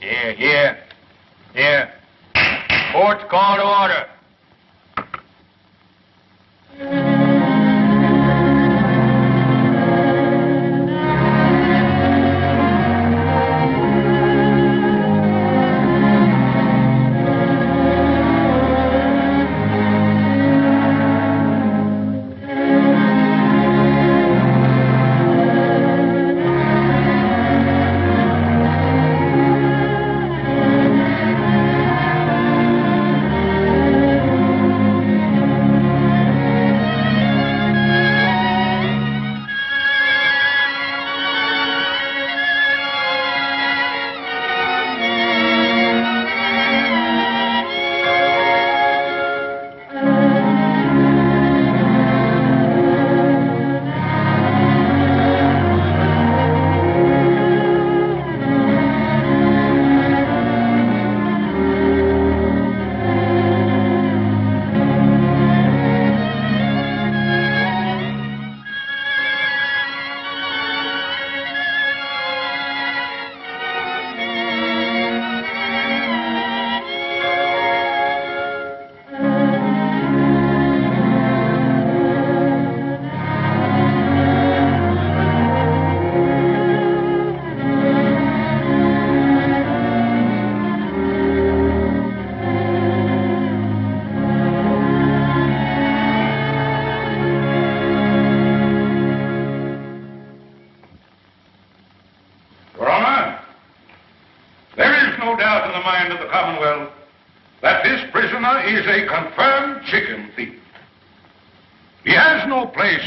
Here. Court's call to order.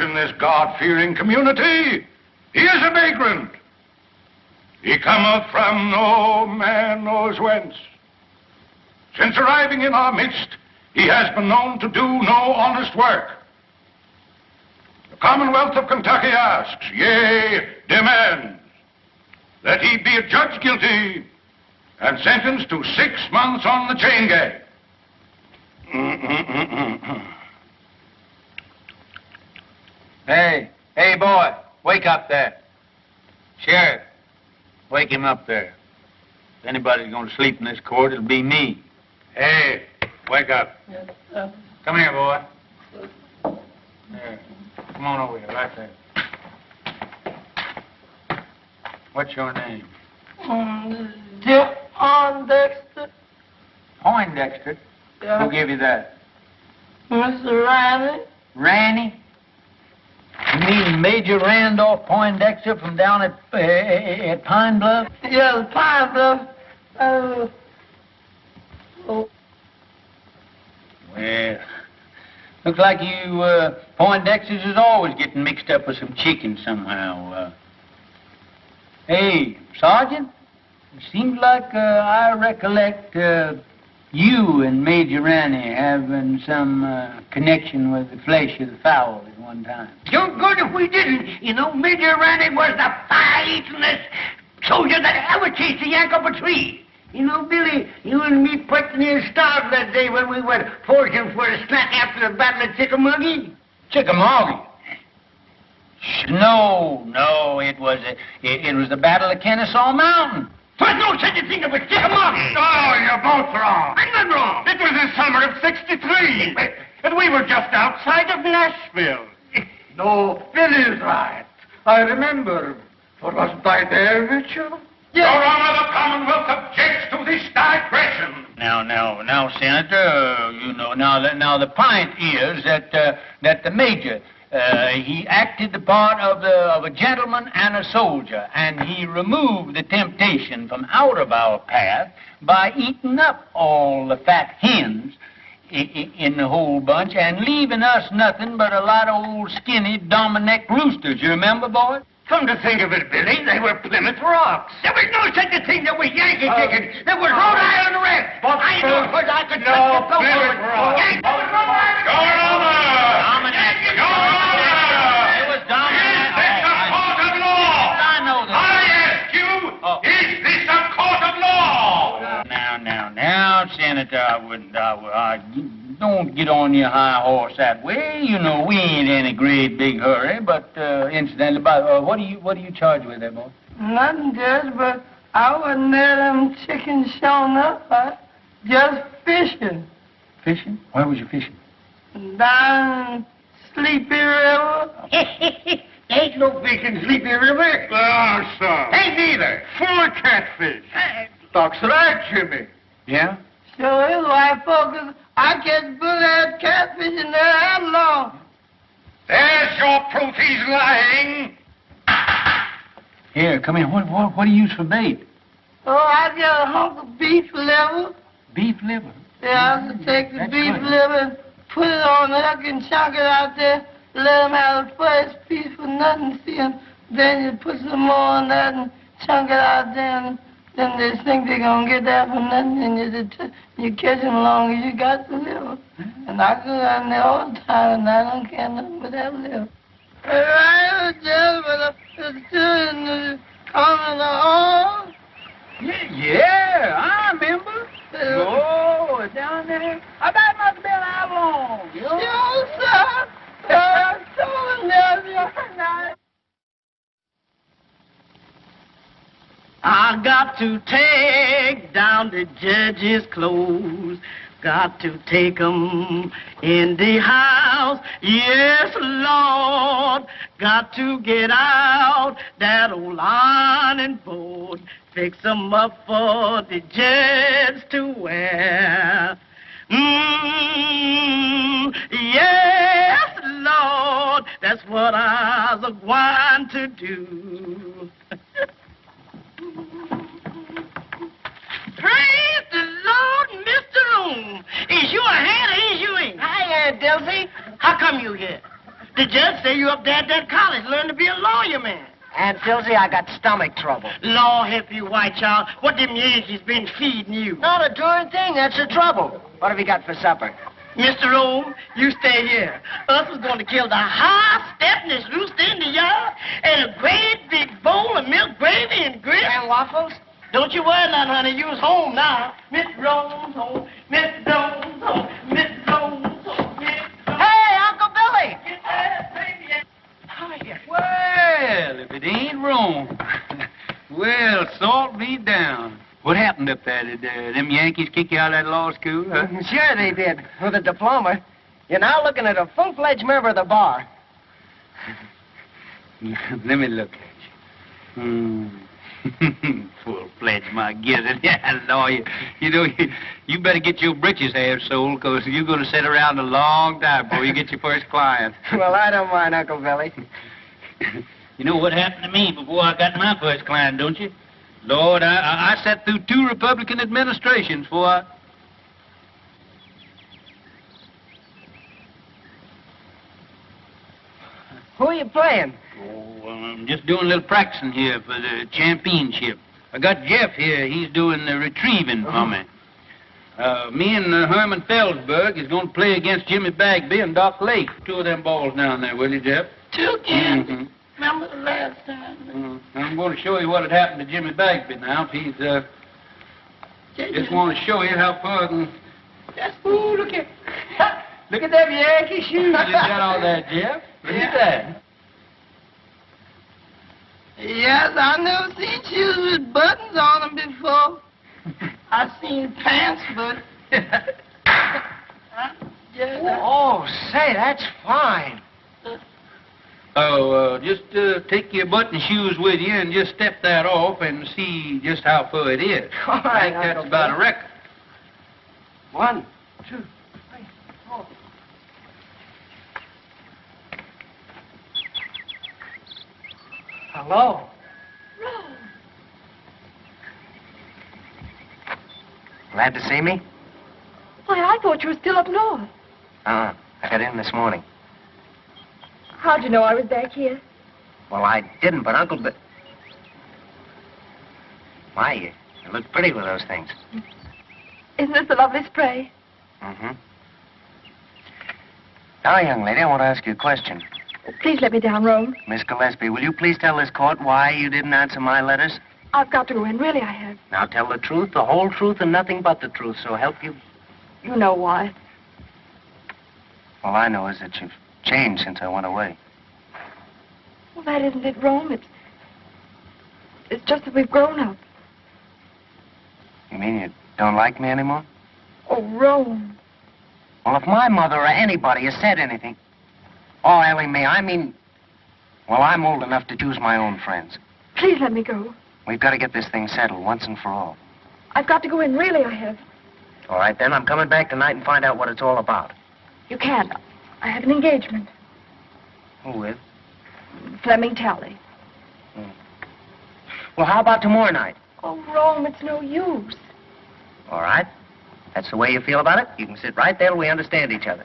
In this God-fearing community, he is a vagrant. He cometh from no man knows whence. Since arriving in our midst, he has been known to do no honest work. The Commonwealth of Kentucky asks, yea, demands, that he be adjudged guilty and sentenced to 6 months on the chain gang. Hey, boy, wake up there. Sheriff, wake him up there. If anybody's going to sleep in this court, it'll be me. Hey, wake up. Come here, boy. There. Come on over here, right there. What's your name? Poindexter. Poindexter? Yeah. Who gave you that? Mr. Riley. Ranny? You mean Major Randolph Poindexter from down at Pine Bluff? Yes, Pine Bluff. Oh. Well, looks like you Poindexters is always getting mixed up with some chicken somehow. Hey, Sergeant, it seems like I recollect you and Major Ranny having some connection with the flesh of the fowl at one time. So good if we didn't. You know, Major Ranny was the fightingest soldier that ever chased a yank up a tree. You know, Billy, you and me pretty near starved that day when we went foraging for a snack after the Battle of Chickamauga. Chickamauga? No, it was the Battle of Kennesaw Mountain. There's no such a thing as a Chickamauga. Oh, you're both wrong. I'm not wrong. It was the summer of '63, and we were just outside of Nashville. No, Billy's right. I remember. For wasn't I there with you? Yes. Your Honor, the Commonwealth objects to this digression. Now, Senator, you know, now the point is that the Major, he acted the part of a gentleman and a soldier, and he removed the temptation from out of our path by eating up all the fat hens in the whole bunch and leaving us nothing but a lot of old skinny Dominic roosters. You remember, boy? Come to think of it, Billy, they were Plymouth Rocks. There was no such a thing that was Yankee chicken. There was Rhode Island Red. I know because I could touch the Plymouth Rocks. Yankee was Rhode Island Your Honor! Dominic. Your Honor! It was Dominic. Is this a court of law? I know that. I ask you, is this a court of law? Now, Senator, I don't get on your high horse that way. You know, we ain't in a great big hurry, but incidentally, what are you charged with there, boy? Nothing, Judge, but I wasn't there, them chickens showing up. I just fishing. Fishing? Where was you fishing? Down Sleepy River. Ain't no fish in Sleepy River. Oh, son. Ain't neither. Full of catfish. Talks right, Jimmy. Yeah? Sure is, white folks. I catch bull-head catfish in there that long. There's your proof he's lying. Here, come here. What do you use for bait? Oh, I got a hunk of beef liver. Beef liver. Yeah, I have to take the That's beef good. liver and put it on the hook and chunk it out there. Let them have the first piece for nothing, see 'em. Then you put some more on that and chunk it out there. And then they think they're going to get that for nothing. And you catch them long as you got the liver. And I go down there all the time and I don't care nothing but that liver. Right, gentlemen, it's doing coming on. Yeah, I remember. Oh, down there. I bet it must have been how long? Sure, sir. I got to take down the judge's clothes. Got to take 'em in the house. Yes, Lord. Got to get out that old ironing board. Fix 'em up for the judge to wear. Yes, Lord, that's what I was going to do. Praise the Lord, Mr. Room. Is you a hand or is you ain't? Hi, Aunt Delcy. How come you here? The judge say you up there at that college learning to be a lawyer, man. Aunt Dilsey, I got stomach trouble. Lord help you, white child. What them Yankees been feeding you? Not a darn thing. That's the trouble. What have you got for supper? Mr. Rome, you stay here. Us is going to kill the high-stepness rooster in the yard and a great big bowl of milk gravy and grits. And waffles? Don't you worry none, honey. You's home now. Mr. Rome's home. Mr. Rome's home. Mr. Rome's home. Hey, Uncle Billy! Well, if it ain't wrong. Well, salt me down. What happened up there? Did them Yankees kick you out of that law school, huh? Sure they did, with a diploma. You're now looking at a full-fledged member of the bar. Let me look at you. Full-fledged, my gizzard. Yeah, lawyer. You know, you better get your britches half sold, because you're going to sit around a long time before you get your first client. Well, I don't mind, Uncle Billy. You know what happened to me before I got my first client, don't you? Lord, I sat through 2 Republican administrations before I... Who are you playing? Oh, I'm just doing a little practicing here for the championship. I got Jeff here. He's doing the retrieving for me. Me and Herman Felsberg is going to play against Jimmy Bagby and Doc Lake. 2 of them balls down there, will you, Jeff? 2 again. Mm-hmm. Remember the last time? I'm going to show you what had happened to Jimmy Bagby now. If he's, just want to show you how far I can... Ooh, look at... Look at them Yankee shoes you got on there, Jeff. Look at that. Yes, I never seen shoes with buttons on them before. I seen pants, but... Oh, say, that's fine. Oh, just take your button shoes with you and just step that off and see just how far it is. All right, I think that's Uncle about Bill. a record. 1, 2, 3, 4. Hello. Glad to see me? Why, I thought you were still up north. I got in this morning. How'd you know I was back here? Well, I didn't, but Uncle Bill... Why, you look pretty with those things. Isn't this a lovely spray? Mm-hmm. Now, young lady, I want to ask you a question. Please let me down, Rome. Miss Gillespie, will you please tell this court why you didn't answer my letters? I've got to go in. Really, I have. Now, tell the truth, the whole truth, and nothing but the truth, so help you. You know why. All I know is that you've changed since I went away. Well, that isn't it, Rome. It's just that we've grown up. mean you don't like me anymore? Oh, Rome. Well, if my mother or anybody has said anything... Oh, Ellie Mae, I mean... Well, I'm old enough to choose my own friends. Please let me go. We've got to get this thing settled once and for all. I've got to go in, really, I have. All right, then. I'm coming back tonight and find out what it's all about. You can't. I have an engagement. Who with? Fleming Talley. Well, how about tomorrow night? Oh, Rome, it's no use. All right. That's the way you feel about it? You can sit right there till we understand each other.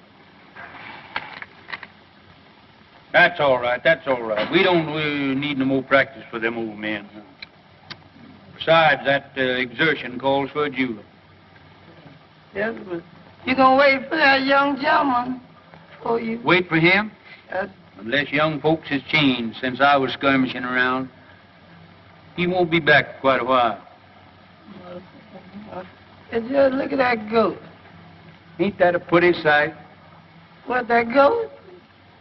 That's all right. That's all right. We don't need no more practice for them old men. Besides, that exertion calls for a julep. Yes, but you gonna wait for that young gentleman for you. Wait for him? Unless young folks has changed since I was skirmishing around. He won't be back for quite a while. Just look at that goat. Ain't that a pretty sight? What, that goat?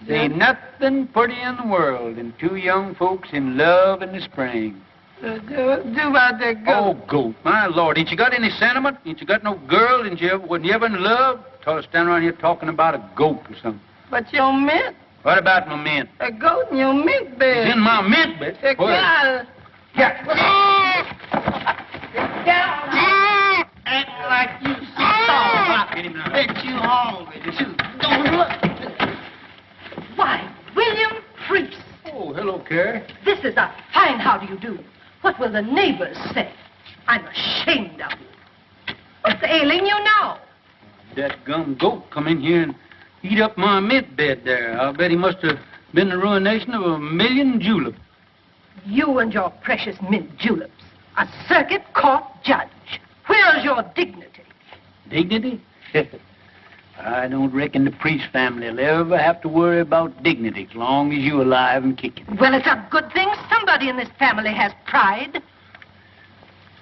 There ain't nothing pretty in the world than two young folks in love in the spring. Do about that goat. Oh, goat. My Lord, ain't you got any sentiment? Ain't you got no girl? Wasn't you ever in love? Stand around here talking about a goat or something. But your mint. What about my mint? A goat in your mint bed. It's in my mint bed. Get out. Act like you starved. Bet you hungry. Don't look. Why, William Priest. Oh, hello, Carrie. This is a fine how do you do. What will the neighbors say? I'm ashamed of you. What's ailing you now? That gum goat come in here and eat up my mint bed there. I'll bet he must have been the ruination of 1,000,000 juleps. You and your precious mint juleps. A circuit court judge. Where's your dignity? Dignity? I don't reckon the Priest family will ever have to worry about dignity as long as you're alive and kicking. Well, it's a good thing somebody in this family has pride.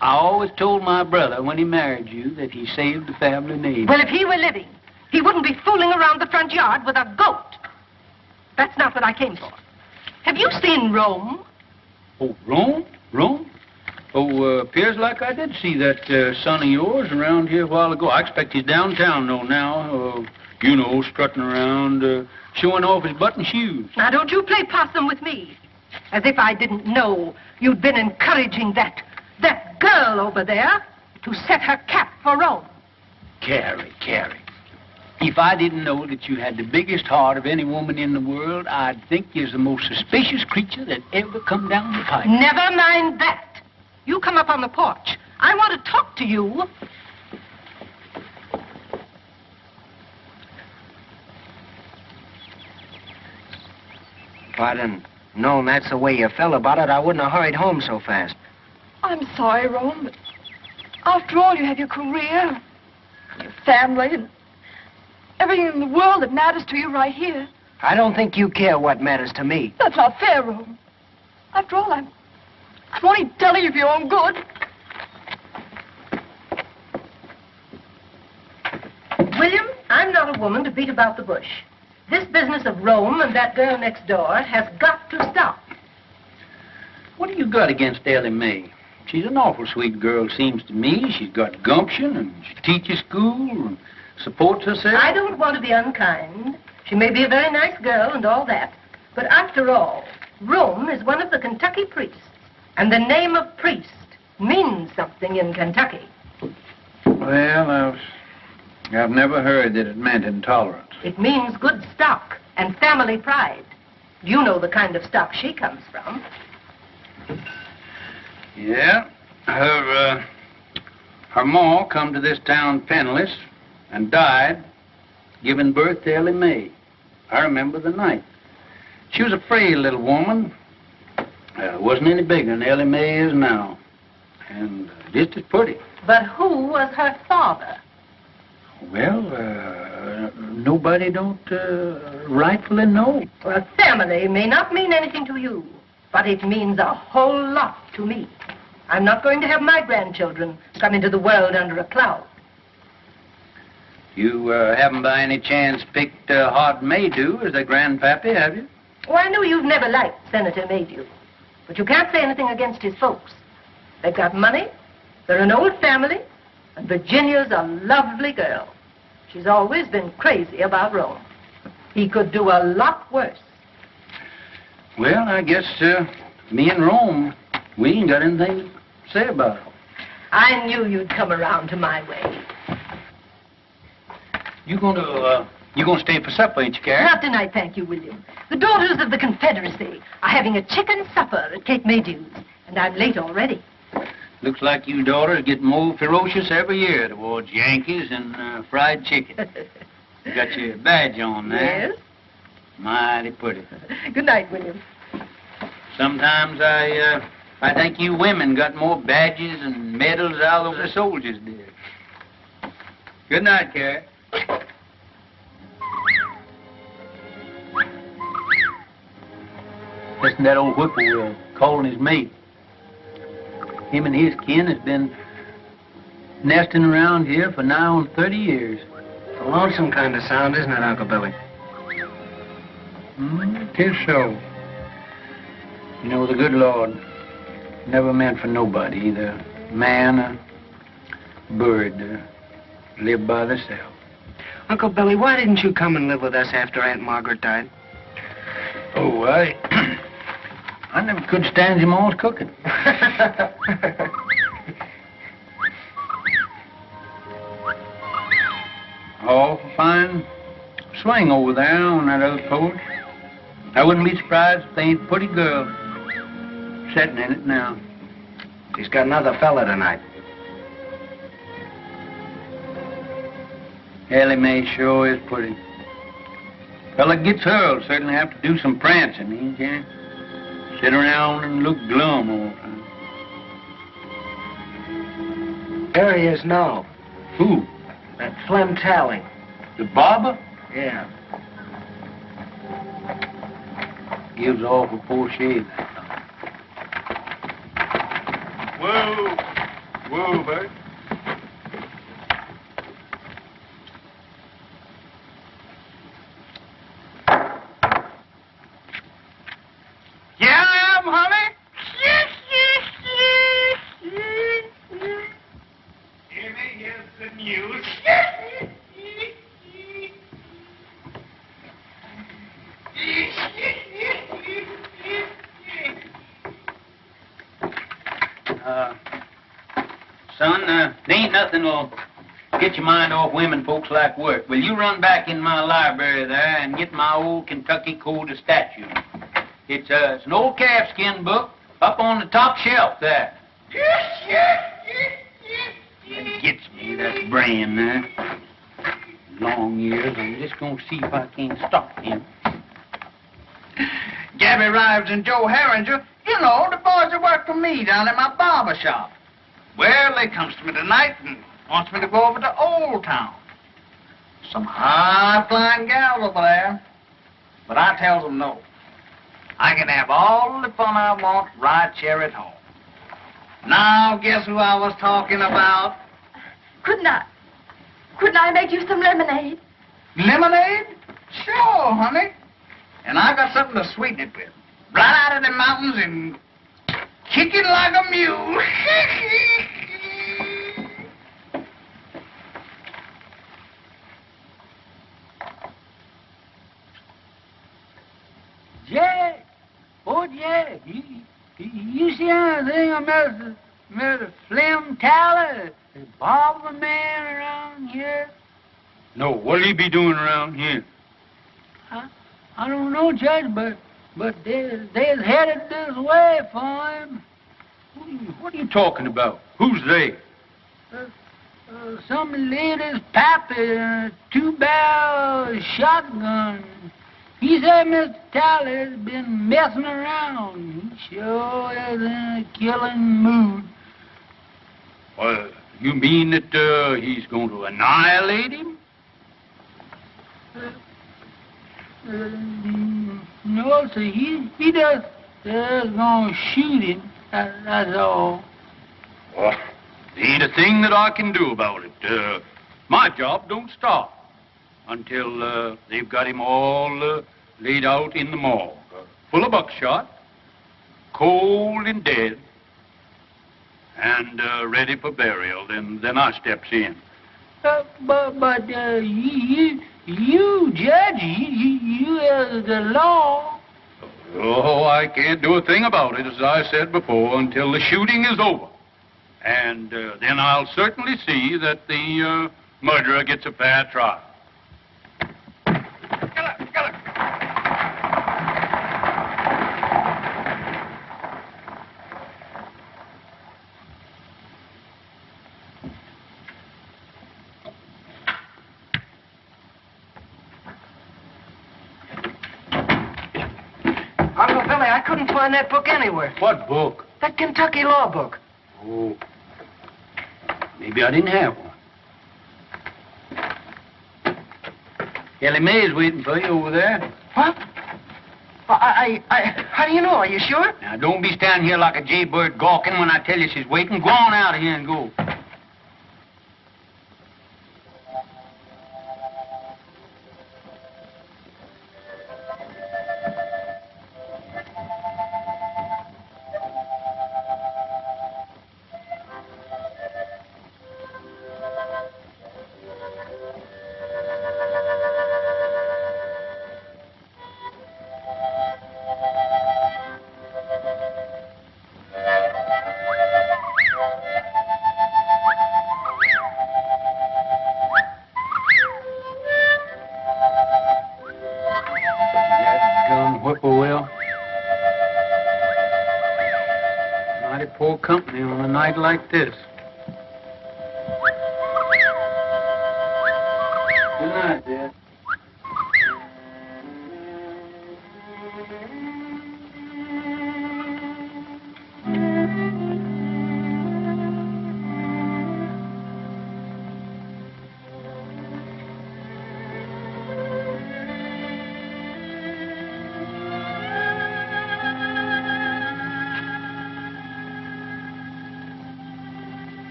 I always told my brother when he married you that he saved the family name. Well, if he were living, he wouldn't be fooling around the front yard with a goat. That's not what I came for. Have you seen Rome? Oh, Rome? Rome? Oh, appears like I did see that son of yours around here a while ago. I expect he's downtown, though, now. Strutting around, showing off his button shoes. Now, don't you play possum with me. As if I didn't know you'd been encouraging that girl over there to set her cap for Rome. Carrie. If I didn't know that you had the biggest heart of any woman in the world, I'd think you're the most suspicious creature that ever come down the pipe. Never mind that. You come up on the porch. I want to talk to you. If I'd have known that's the way you felt about it, I wouldn't have hurried home so fast. I'm sorry, Rome, but after all, you have your career, your family, and everything in the world that matters to you right here. I don't think you care what matters to me. That's not fair, Rome. After all, I'm only telling you for your own good. William, I'm not a woman to beat about the bush. This business of Rome and that girl next door has got to stop. What do you got against Ellie Mae? She's an awful sweet girl, seems to me. She's got gumption, and she teaches school and supports herself. I don't want to be unkind. She may be a very nice girl and all that. But after all, Rome is one of the Kentucky priests. And the name of priest means something in Kentucky. Well, I've never heard that it meant intolerance. It means good stock and family pride. You know the kind of stock she comes from. Yeah. Her ma come to this town penniless and died giving birth to Ellie Mae. I remember the night. She was a frail little woman. Wasn't any bigger than Ellie Mae is now. And just as pretty. But who was her father? Well, nobody don't rightfully know. Well, family may not mean anything to you, but it means a whole lot to me. I'm not going to have my grandchildren come into the world under a cloud. You haven't by any chance picked Hod Maydew as a grandpappy, have you? Oh, I know you've never liked Senator Maydew, but you can't say anything against his folks. They've got money, they're an old family, And Virginia's a lovely girl. She's always been crazy about Rome. He could do a lot worse. Well, I guess me and Rome, we ain't got anything to say about it. I knew you'd come around to my way. You gonna stay for supper, ain't you, Carrie? Not tonight, thank you, William. The Daughters of the Confederacy are having a chicken supper at Cape Maydew's, and I'm late already. Looks like you daughters get more ferocious every year towards Yankees and fried chicken. You got your badge on there. Yes. Mighty pretty. Good night, William. Sometimes I think you women got more badges and medals out of the soldiers did. Good night, Carrie. Listen to that old whippoorwill calling his mate. Him and his kin has been nesting around here for nigh on 30 years. It's a lonesome kind of sound, isn't it, Uncle Billy? Tis so. You know, the good Lord never meant for nobody, either man or bird, to live by themselves. Uncle Billy, why didn't you come and live with us after Aunt Margaret died? Oh, I never could stand your mom's cooking. Oh, fine swing over there on that other porch. I wouldn't be surprised if they ain't a pretty girl sitting in it now. She's got another fella tonight. Ellie Mae sure is pretty. Fella gets her will certainly have to do some prancing, he can't sit around and look glum all the time. There he is now. Who? That Flem Tally. The barber? Yeah. Gives off a poor shave. Whoa. Whoa, Bert. Yeah, I am, honey. Here's the news. Son, there ain't nothing will get your mind off women folks like work. Will you run back in my library there and get my old Kentucky Code of Statutes? It's an old calfskin book up on the top shelf there. That gets me, that brain there. Long years, I'm just going to see if I can't stop him. Gabby Rives and Joe Herringer, you know, the boys that work for me down at my barber shop. Well, they comes to me tonight and wants me to go over to Old Town. Some high-flying gals over there. But I tells them no. I can have all the fun I want right here at home. Now, guess who I was talking about? Couldn't I make you some lemonade? Lemonade? Sure, honey. And I got something to sweeten it with. Right out of the mountains and kicking like a mule. Jack. Oh, Jack. You see anything of Mr. Flem Tally, the barber man around here? No, what'll he be doing around here? I don't know, Judge, but they're headed this way for him. What are you talking about? Who's they? Some lady's pappy, two-barrel shotgun. He said Mr. Tally's been messing around. He sure is in a killing mood. Well, you mean that he's going to annihilate him? No, sir. He just going to shoot him. That's all. Well, there ain't a thing that I can do about it. My job don't stop until they've got him all laid out in the morgue, full of buckshot, cold and dead, and ready for burial. Then I steps in. But you, Judge, you the law. Oh, I can't do a thing about it, as I said before, until the shooting is over. And then I'll certainly see that the murderer gets a fair trial. Uncle Billy, I couldn't find that book anywhere. What book? That Kentucky law book. Oh, maybe I didn't have one. Ellie Mae's waiting for you over there. What? How do you know? Are you sure? Now, don't be standing here like a jaybird gawking when I tell you she's waiting. Go on out of here and go. Whippoorwill. Mighty poor company on a night like this. Good night, Dad.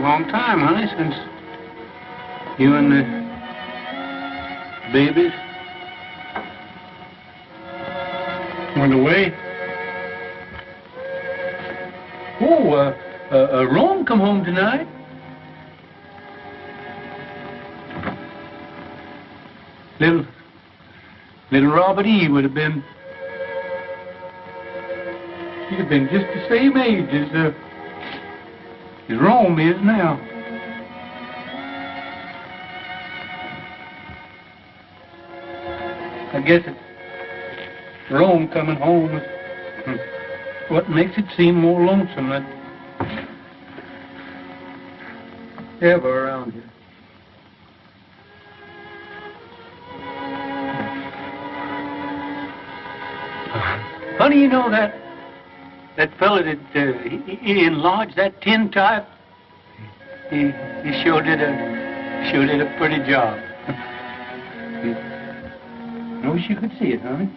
Long time, honey, since you and the babies went away. Oh, Rome come home tonight. Little Robert E. would have been, he'd have been just the same age as Rome is now. I guess it's Rome coming home is what makes it seem more lonesome than ever around here. Funny, you know that fella that he enlarged that tin type. He sure did a pretty job. I wish you could see it, honey.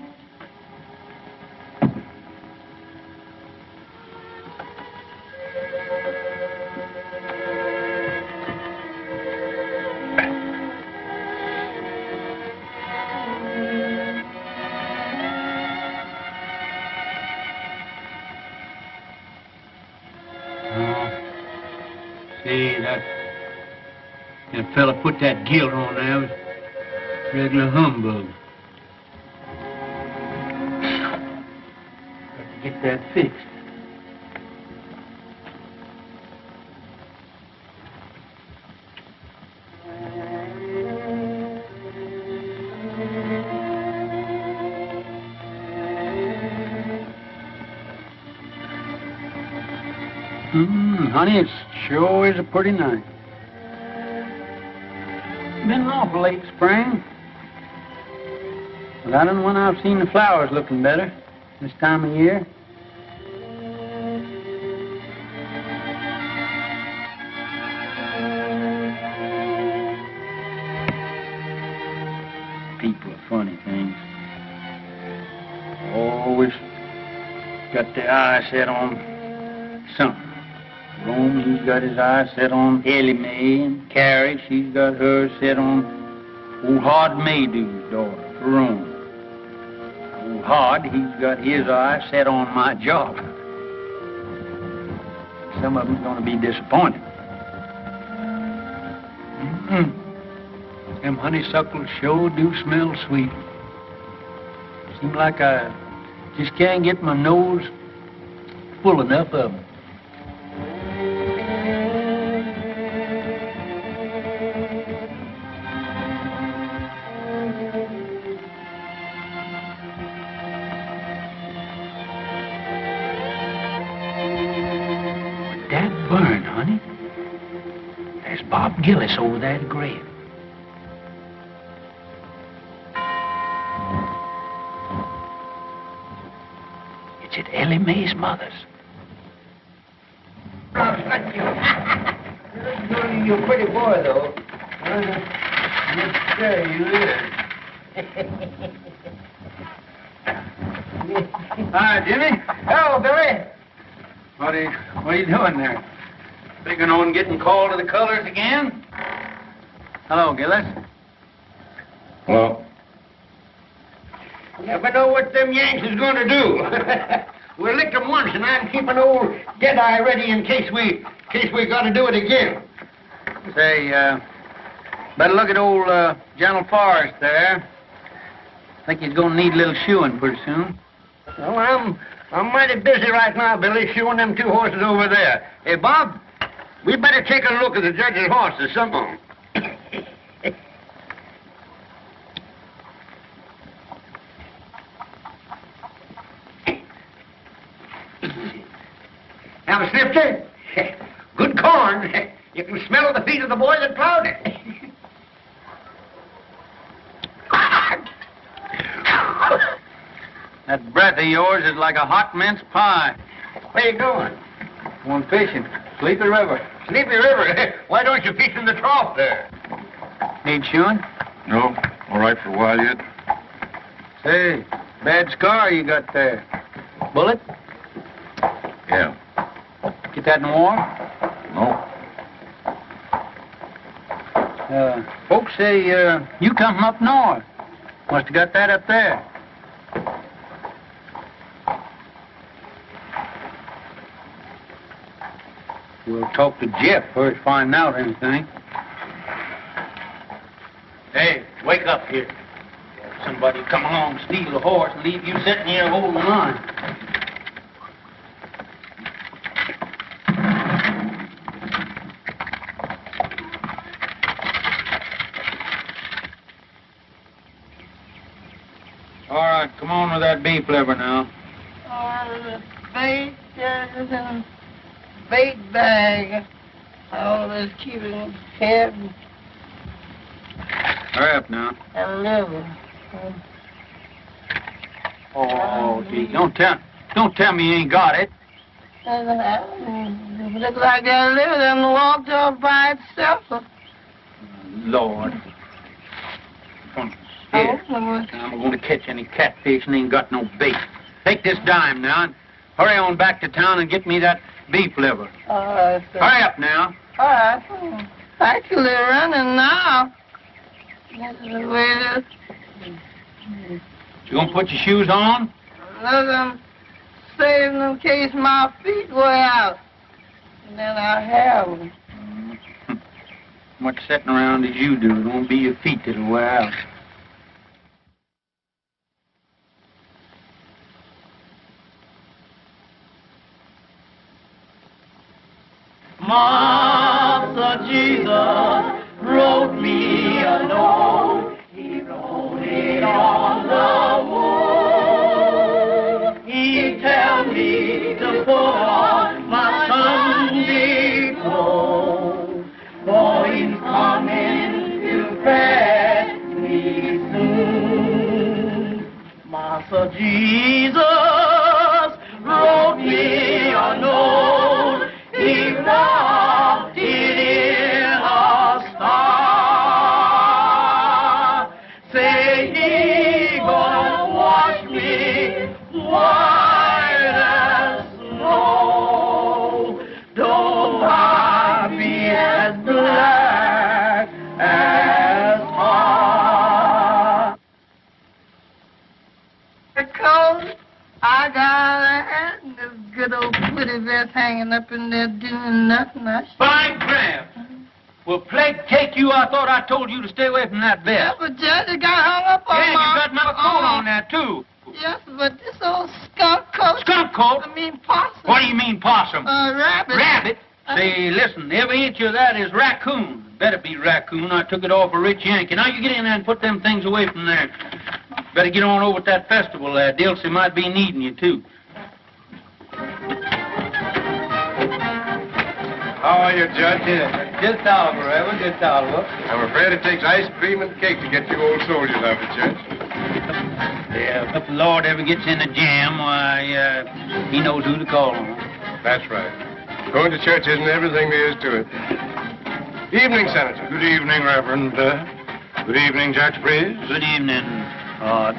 That fella put that gilt on there was regular humbug. get that fixed. Honey, it sure is a pretty night. Been an awful late spring. But I don't know when I've seen the flowers looking better this time of year. People are funny things. Always got their eyes set on something. Rome, he's got his eyes set on Ellie Mae, and Carrie, she's got hers set on old Hard Maydew's daughter, Rome. Old Hard, he's got his eyes set on my job. Some of them's gonna be disappointed. Them honeysuckles sure do smell sweet. Seems like I just can't get my nose full enough of them. Burn, honey. There's Bob Gillis over there at the grave. It's at Ellie Mae's mother's. You're a pretty boy, though. Yes, sir, you is. Hi, Jimmy. Hello, Billy. What are you doing there? Figuring on getting called to the colors again? Hello, Gillis. Hello. Never know what them Yanks is going to do. We licked them once, and I'm keeping old Deadeye ready in case we got to do it again. Say, better look at old General Forrest there. Think he's going to need a little shoeing pretty soon. Well, I'm mighty busy right now, Billy, shoeing them two horses over there. Hey, Bob, we better take a look at the judge's horses, some of them. Now, Snifter, good corn. You can smell the feet of the boy that plowed it. That breath of yours is like a hot mince pie. Where you going? Going fishing. Sleepy River. Sleepy River? Why don't you fish in the trough there? Need shoeing? No, all right for a while yet. Say, bad scar you got there. Bullet? Yeah. Get that in the war? No. Folks say you come from up north. Must have got that up there. We'll talk to Jeff first, find out anything. Hey, wake up here. Somebody come along, steal the horse, and leave you sitting here holding the line. All right, come on with that beef liver now. The bait is in a bait bag. Always keeping head Hurry up now. and liver. Oh, gee, don't tell me you ain't got it. Look like that liver done walked off by itself. Lord. Here. I'm going to catch any catfish and ain't got no bait. Take this dime now and hurry on back to town and get me that beef liver. All right, sir. Hurry up now. All right. Actually running now. This is the way it is. You going to put your shoes on? Look, I'm saving in case my feet wear out. And then I have them. Much sitting around as you do. It won't be your feet that'll wear out. Master Jesus wrote me a note. He wrote it on the wall. He tell me to put on my Sunday clothes, for he's coming to fetch me soon. Master Jesus wrote me a note. He wrote it in a star. Say he gonna wash me white as snow. Though I be as black as tar. Because I got a hat and this good old pretty vest hanging up in there doing nothing. By Graham. Well, plague take you, I thought I told you to stay away from that Yeah, vest. but Judge, it got hung up on Yeah, you my... got my coat on there, too. Yes, but this old skunk coat... Skunk coat? I mean possum. What do you mean, possum? Rabbit. Rabbit? Say, listen, every inch of that is raccoon. Better be raccoon. I took it off a rich Yankee. Now you get in there and put them things away from there. Better get on over at that festival there. Dilsey might be needing you, too. How are you, Judge? Just Oliver, Evan, just Oliver. I'm afraid it takes ice cream and cake to get you old soldiers out of it, Judge. Yeah, if the Lord ever gets in a jam, why, he knows who to call on. That's right. Going to church isn't everything there is to it. Evening, Senator. Good evening, Reverend. Good evening, Judge Breeze. Good evening, Hart.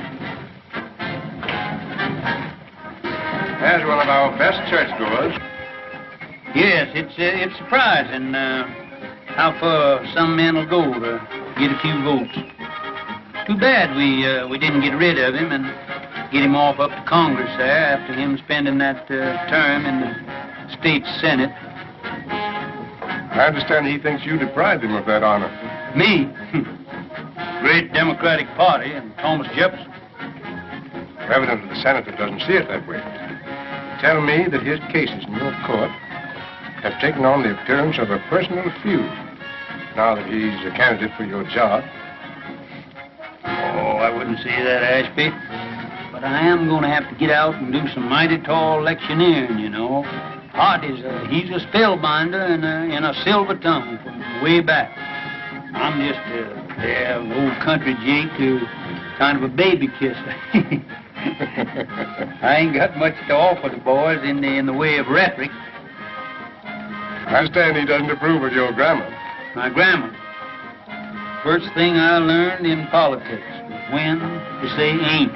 There's one of our best churchgoers. Yes, it's surprising how far some men will go to get a few votes. Too bad we didn't get rid of him and get him off up to Congress there after him spending that term in the state Senate. I understand he thinks you deprived him of that honor. Me? Great Democratic Party and Thomas Jefferson. Evidently, the senator doesn't see it that way. Tell me that his cases in your court have taken on the appearance of a personal feud now that he's a candidate for your job. Oh, I wouldn't say that, Ashby. But I am going to have to get out and do some mighty tall electioneering, you know. Hart he's a spellbinder in a silver tongue from way back. I'm just an old country Jake who kind of a baby kisser. I ain't got much to offer the boys in the way of rhetoric. I understand he doesn't approve of your grammar. My grammar. First thing I learned in politics was when to say ain't.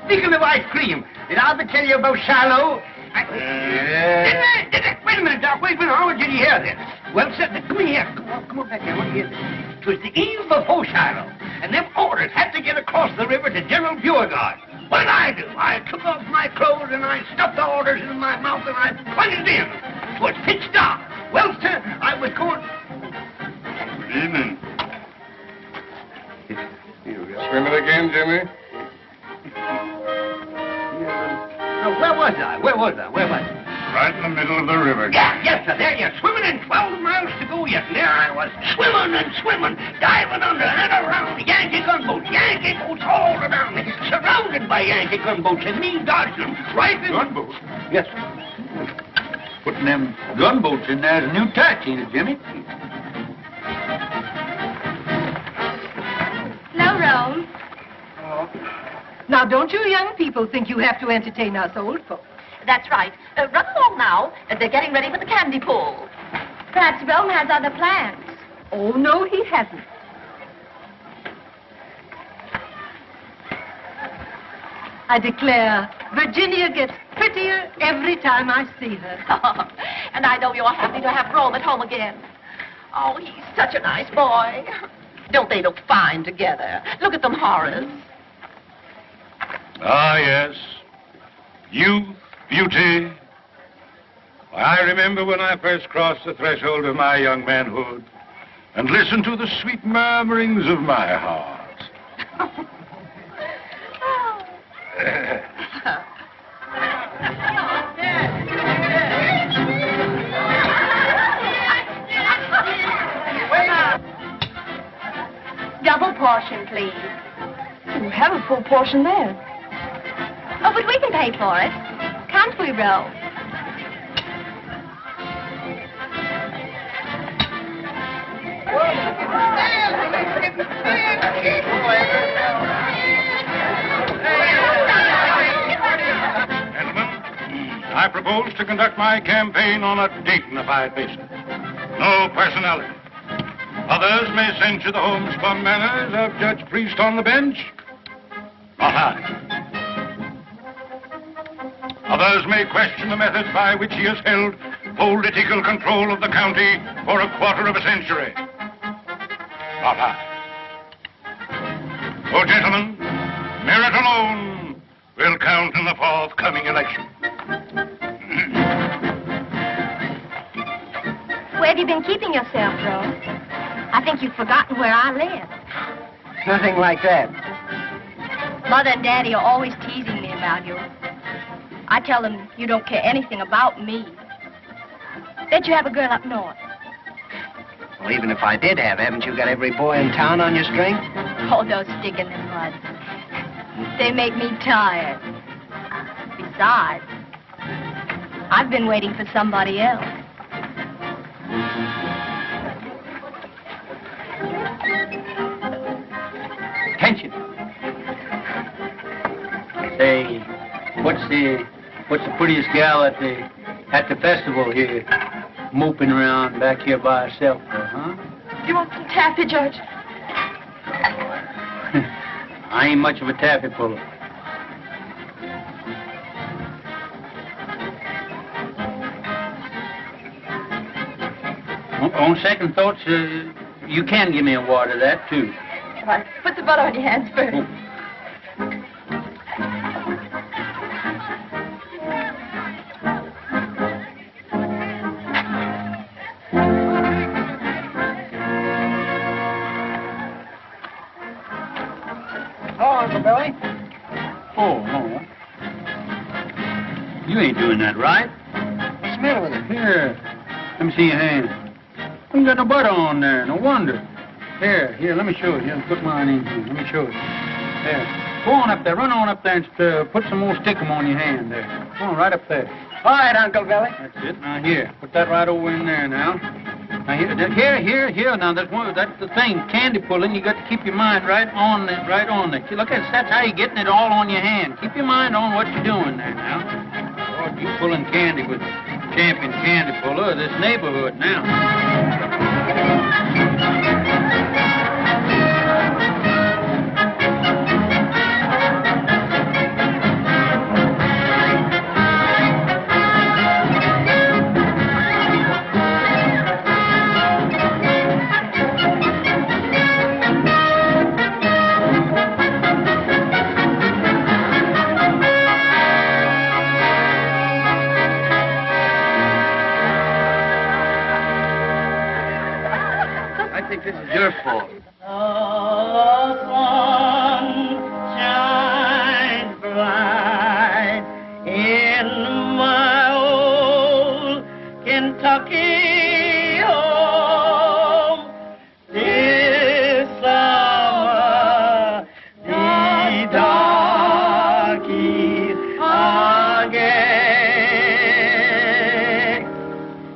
Speaking of ice cream, did I ever tell you about Shiloh? Didn't I? Wait a minute, Doc. Wait a minute. How did you hear this? Well, come here. Come on back here. I want to hear this. It was the eve before Shiloh, and them orders had to get across the river to General Beauregard. What did I do? I took off my clothes and I stuffed the orders in my mouth and I plunged in. It was pitch dark. Well, sir, I was going... Good evening. Swimming again, Jimmy? Where was I? Right in the middle of the river. Yeah, yes, sir. There you're swimming in 12 miles to go yet. And there I was, swimming and swimming, diving under and around. Yankee gunboats all around me, surrounded by Yankee gunboats, and me dodging them right in... Gunboats? Yes, sir. Putting them gunboats in there is a new tax, ain't it, Jimmy? Now, Rome. Now, don't you young people think you have to entertain us old folks? That's right. Run along now. They're getting ready for the candy pull. Perhaps Rome has other plans. Oh, no, he hasn't. I declare, Virginia gets prettier every time I see her. And I know you're happy to have Rome at home again. Oh, he's such a nice boy. Don't they look fine together? Look at them, Horace. Ah, yes. Youth, beauty. Why, I remember when I first crossed the threshold of my young manhood and listened to the sweet murmurings of my heart. Oh, Double portion, please. You have a full portion there. Oh, but we can pay for it. Can't we, Ro? Gentlemen, I propose to conduct my campaign on a dignified basis. No personality. Others may censure the homespun manners of Judge Priest on the bench. Not I. Others may question the methods by which he has held political control of the county for a quarter of a century. Not I. Oh, gentlemen, merit alone will count in the forthcoming election. Where have you been keeping yourself, Ro? I think you've forgotten where I live. Nothing like that. Mother and Daddy are always teasing me about you. I tell them you don't care anything about me. Bet you have a girl up north. Well, even if I did have, haven't you got every boy in town on your string? Oh, those stick in the mud. They make me tired. Besides, I've been waiting for somebody else. Attention. Say, what's the prettiest gal at the festival here, moping around back here by herself, huh? You want some taffy, Judge? I ain't much of a taffy puller. On second thoughts, you can give me a wad of that, too. All right, put the butter on your hands first. Oh, Uncle Billy. Oh, no. You ain't doing that right. What's the matter with it? Here, let me see your hand. You ain't got no butter on there, no wonder. Here, let me show you. Put mine in here. Let me show you. There. Go on up there. Run on up there and put some more stickum on your hand there. Go on, right up there. All right, Uncle Billy. That's it. Now, here. Put that right over in there now. Now, here. Now, that's the thing. Candy pulling, you got to keep your mind right on it. Look, that's how you're getting it all on your hand. Keep your mind on what you're doing there now. Lord, you pulling candy with the champion candy puller of this neighborhood now. This is your fault. The sun shines bright in my old Kentucky home. This summer, the darkies are gay.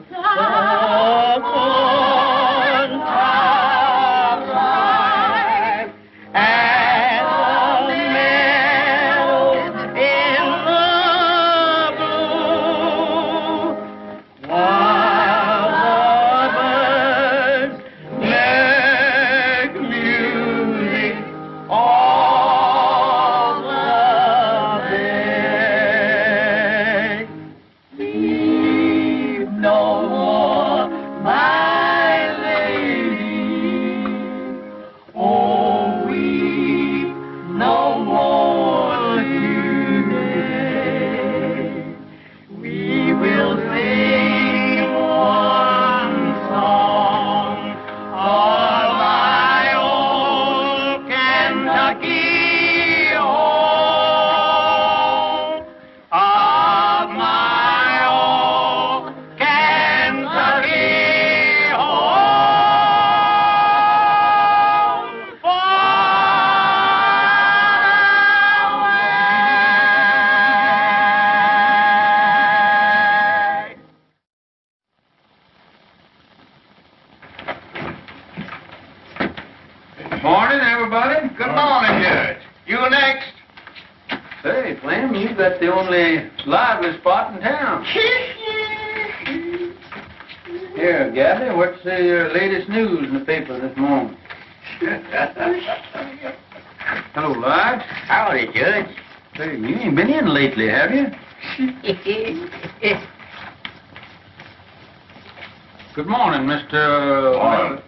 The corn tops rise and Morning, everybody. Good morning, Judge. You next. Hey, Flem, you got the only lively spot in town. Here, Gabby, what's the latest news in the paper this morning? Hello, Lodge. Howdy, Judge. Hey, you ain't been in lately, have you? Good morning, Mr. Morning.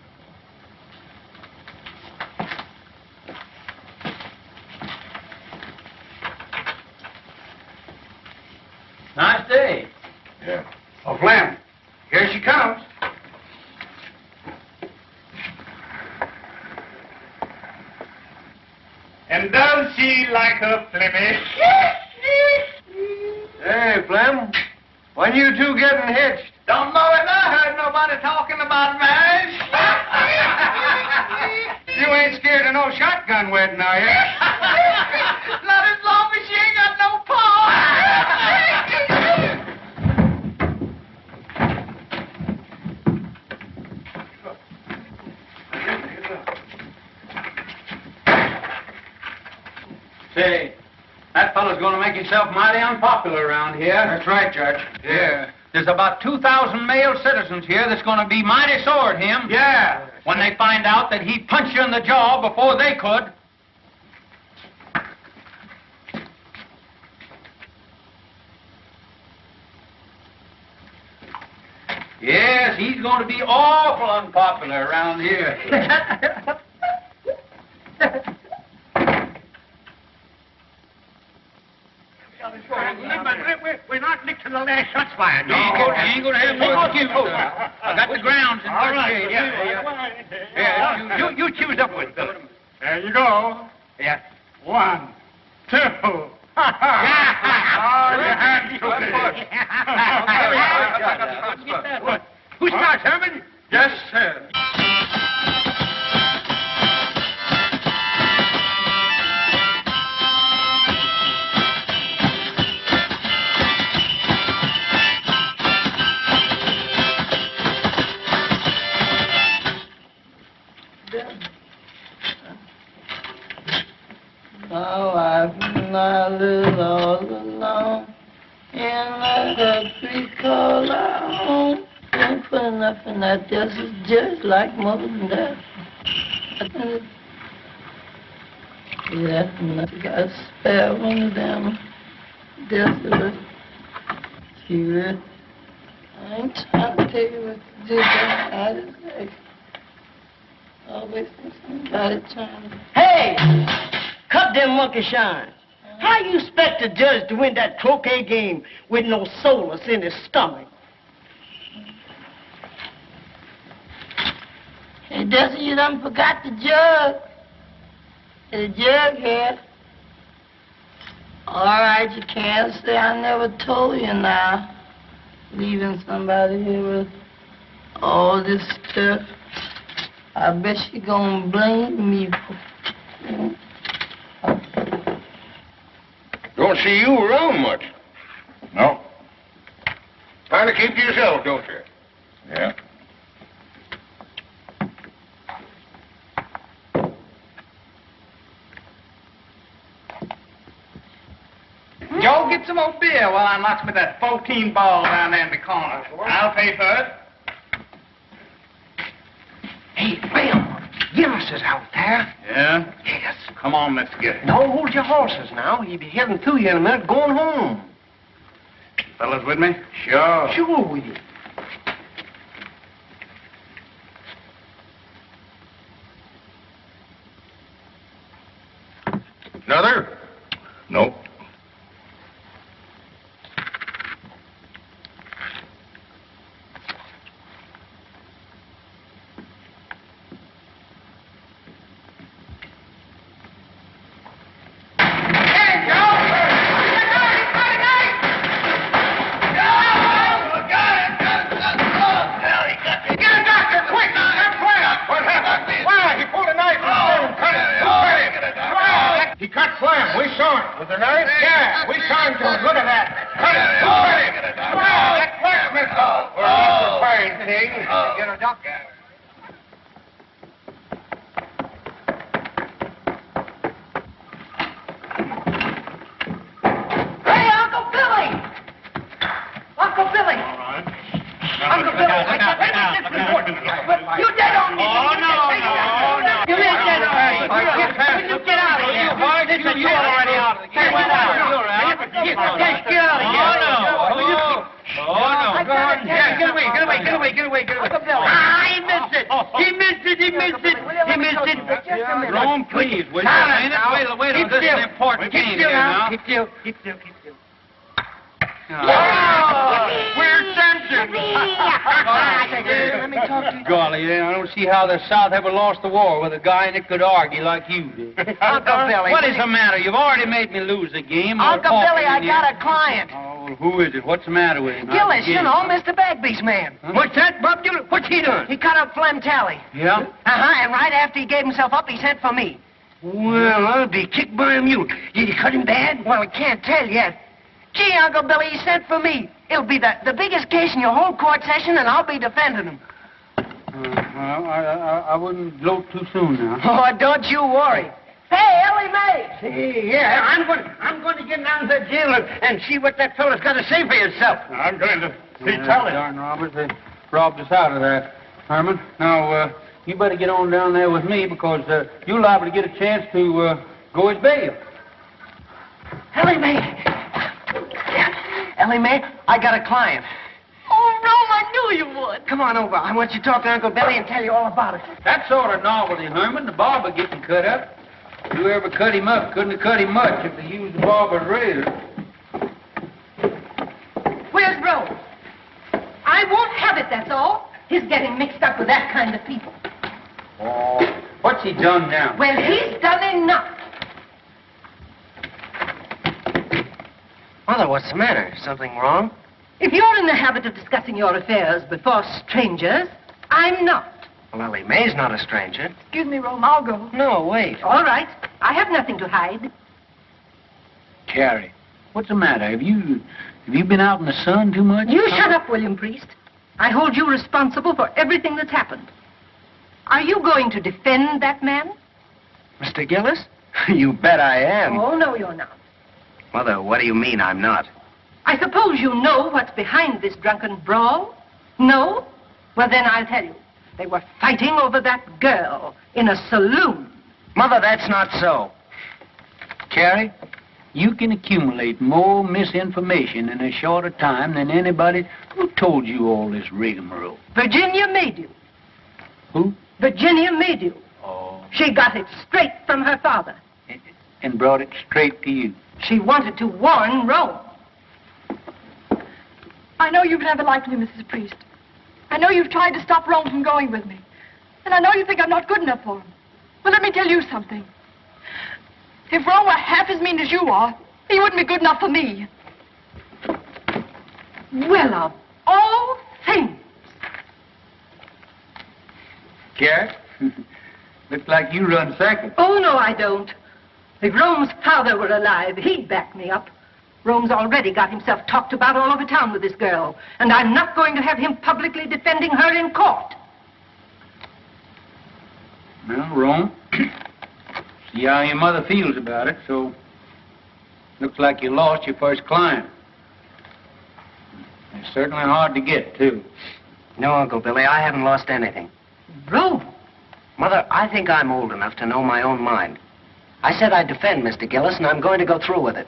Nice day. Yeah. Oh, Flem, here she comes. And does she like her Flemish? Hey, Flem, when you two getting hitched? Don't know it. I heard nobody talking about marriage. You ain't scared of no shotgun wedding, are you? Not as long as she ain't got no paw. Say, that fellow's going to make himself mighty unpopular around here. That's right, Judge. Yeah. There's about 2,000 male citizens here that's going to be mighty sore at him. Yeah. When they find out that he punched you in the jaw before they could. Yes, he's going to be awful unpopular around here. We're not licked to the last shots fired. You ain't going to have no excuse. I got the grounds in All good right. shape. Yeah. You choose up with Philip. There you go. Yeah. 1, 2. Oh, your hand took it. Who starts, Herman? Yes, sir. My wife and I live all alone in a country called our home. Don't put enough in that, just like mother and dad. Yeah, and I got a spare one of them. Desperate. Cigarette. I ain't trying to take it with the that. I just like always think somebody trying to. Hey! Cut them monkey shines. How you expect a judge to win that croquet game with no solace in his stomach? Hey, Dusty, you done forgot the jug. The jug here. All right, you can't say I never told you now. Leaving somebody here with all this stuff. I bet she gonna blame me for... Don't see you around much. No. Kind of keep to yourself, don't you? Yeah. Joe, get some more beer while I knocks me that 14 ball down there in the corner. I'll pay for it. Hey, Flem, Gillis is out there. Yeah? Yes. Come on, let's get it. No, hold your horses now. He'll be heading to you in a minute, going home. Fellas with me? Sure. Sure we will. Another? Nope. He cut Flem. We saw it. With the knife? Get out of here. Oh, no. Go on. Yeah, get away. He missed it. Rome, please, will you? Wait, this is an important game here now. Keep still. We're censored. Let me talk to you. Golly, I don't see how the South ever lost the war with a guy that could argue like you did. Uncle Billy. What is the matter? You've already made me lose the game. Uncle Billy, I got a client. Oh, who is it? What's the matter with him? Gillis, you know, Mr. Bagby's man. Huh? What's that, Bob? What's he doing? He cut up Flem Tally. Yeah? And right after he gave himself up, he sent for me. Well, I'll be kicked by a mule. Did he cut him bad? Well, I can't tell yet. Gee, Uncle Billy, he sent for me. It'll be the biggest case in your whole court session, and I'll be defending him. I wouldn't gloat too soon now. Oh, don't you worry. Hey, Ellie Mae! Yeah, I'm going to get down to the jail and see what that fellow's got to say for himself. I'm going to see Darn robbers, they robbed us out of there, Herman. Now, you better get on down there with me because you're liable to get a chance to go as bail. Ellie Mae! Ellie Mae, I got a client. Oh, Rome, I knew you would. Come on over. I want you to talk to Uncle Billy and tell you all about it. That sort of novelty, Herman. The barber getting cut up. Whoever cut him up couldn't have cut him much if they used the barber's razor. Where's Rome? I won't have it, that's all. He's getting mixed up with that kind of people. Oh, what's he done now? Well, he's done enough. Mother, what's the matter? Something wrong? If you're in the habit of discussing your affairs before strangers, I'm not. Well, Ellie Mae's not a stranger. Excuse me, Rome, I'll go. No, wait. All right. I have nothing to hide. Carrie, what's the matter? Have you been out in the sun too much? You shut up, William Priest. I hold you responsible for everything that's happened. Are you going to defend that man? Mr. Gillis? You bet I am. Oh, no, you're not. Mother, what do you mean I'm not? I suppose you know what's behind this drunken brawl? No? Well, then I'll tell you. They were fighting over that girl in a saloon. Mother, that's not so. Carrie, you can accumulate more misinformation in a shorter time than anybody who told you all this rigmarole. Virginia made you. Who? Virginia made you. Oh. She got it straight from her father. And brought it straight to you. She wanted to warn Rome. I know you've never liked me, Mrs. Priest. I know you've tried to stop Rome from going with me. And I know you think I'm not good enough for him. But let me tell you something. If Rome were half as mean as you are, he wouldn't be good enough for me. Well, of all things. Carrie, looks like you run second. Oh, no, I don't. If Rome's father were alive, he'd back me up. Rome's already got himself talked about all over town with this girl, and I'm not going to have him publicly defending her in court. Well, Rome, see how your mother feels about it, so looks like you lost your first client. It's certainly hard to get, too. No, Uncle Billy, I haven't lost anything. Rome? Mother, I think I'm old enough to know my own mind. I said I'd defend Mr. Gillis, and I'm going to go through with it.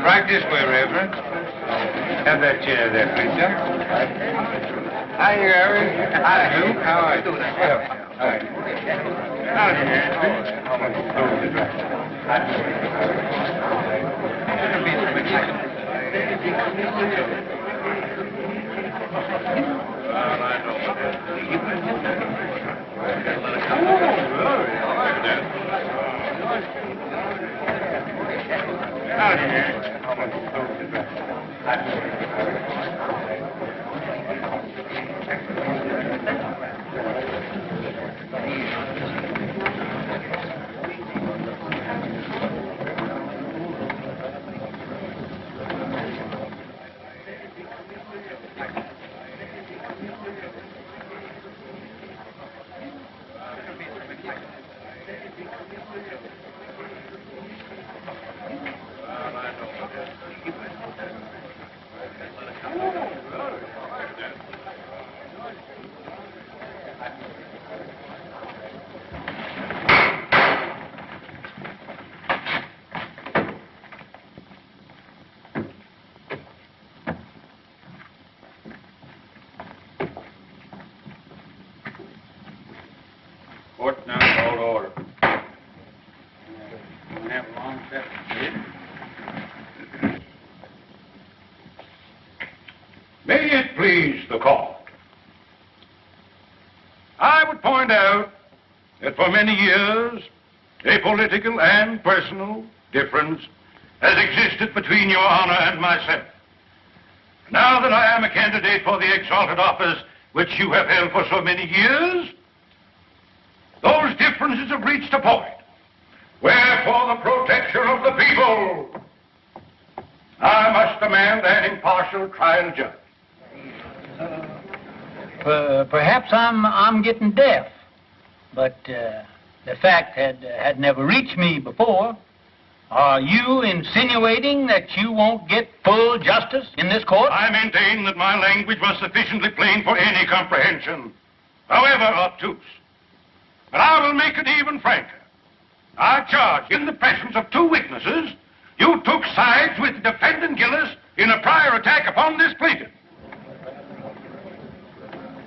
Right this way, Reverend. Have that chair there, please, sir. Hi, Irvin. Hi, Lou. How are you? All right. May it please the court. I would point out that for many years, a political and personal difference has existed between your honor and myself. Now that I am a candidate for the exalted office which you have held for so many years, those differences have reached a point where, for the protection of the people, I must demand an impartial trial judge. Perhaps I'm getting deaf, but the fact had never reached me before. Are you insinuating that you won't get full justice in this court? I maintain that my language was sufficiently plain for any comprehension, however obtuse. But I will make it even franker. I charge, in the presence of two witnesses, you took sides with defendant Gillis in a prior attack upon this plaintiff.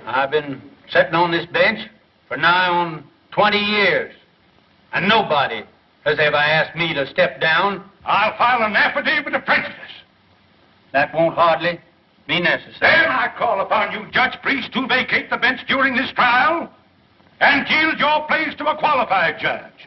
I've been sitting on this bench for nigh on 20 years, and nobody has ever asked me to step down. I'll file an affidavit of prejudice. That won't hardly be necessary. Then I call upon you, Judge Priest, to vacate the bench during this trial and yield your place to a qualified judge.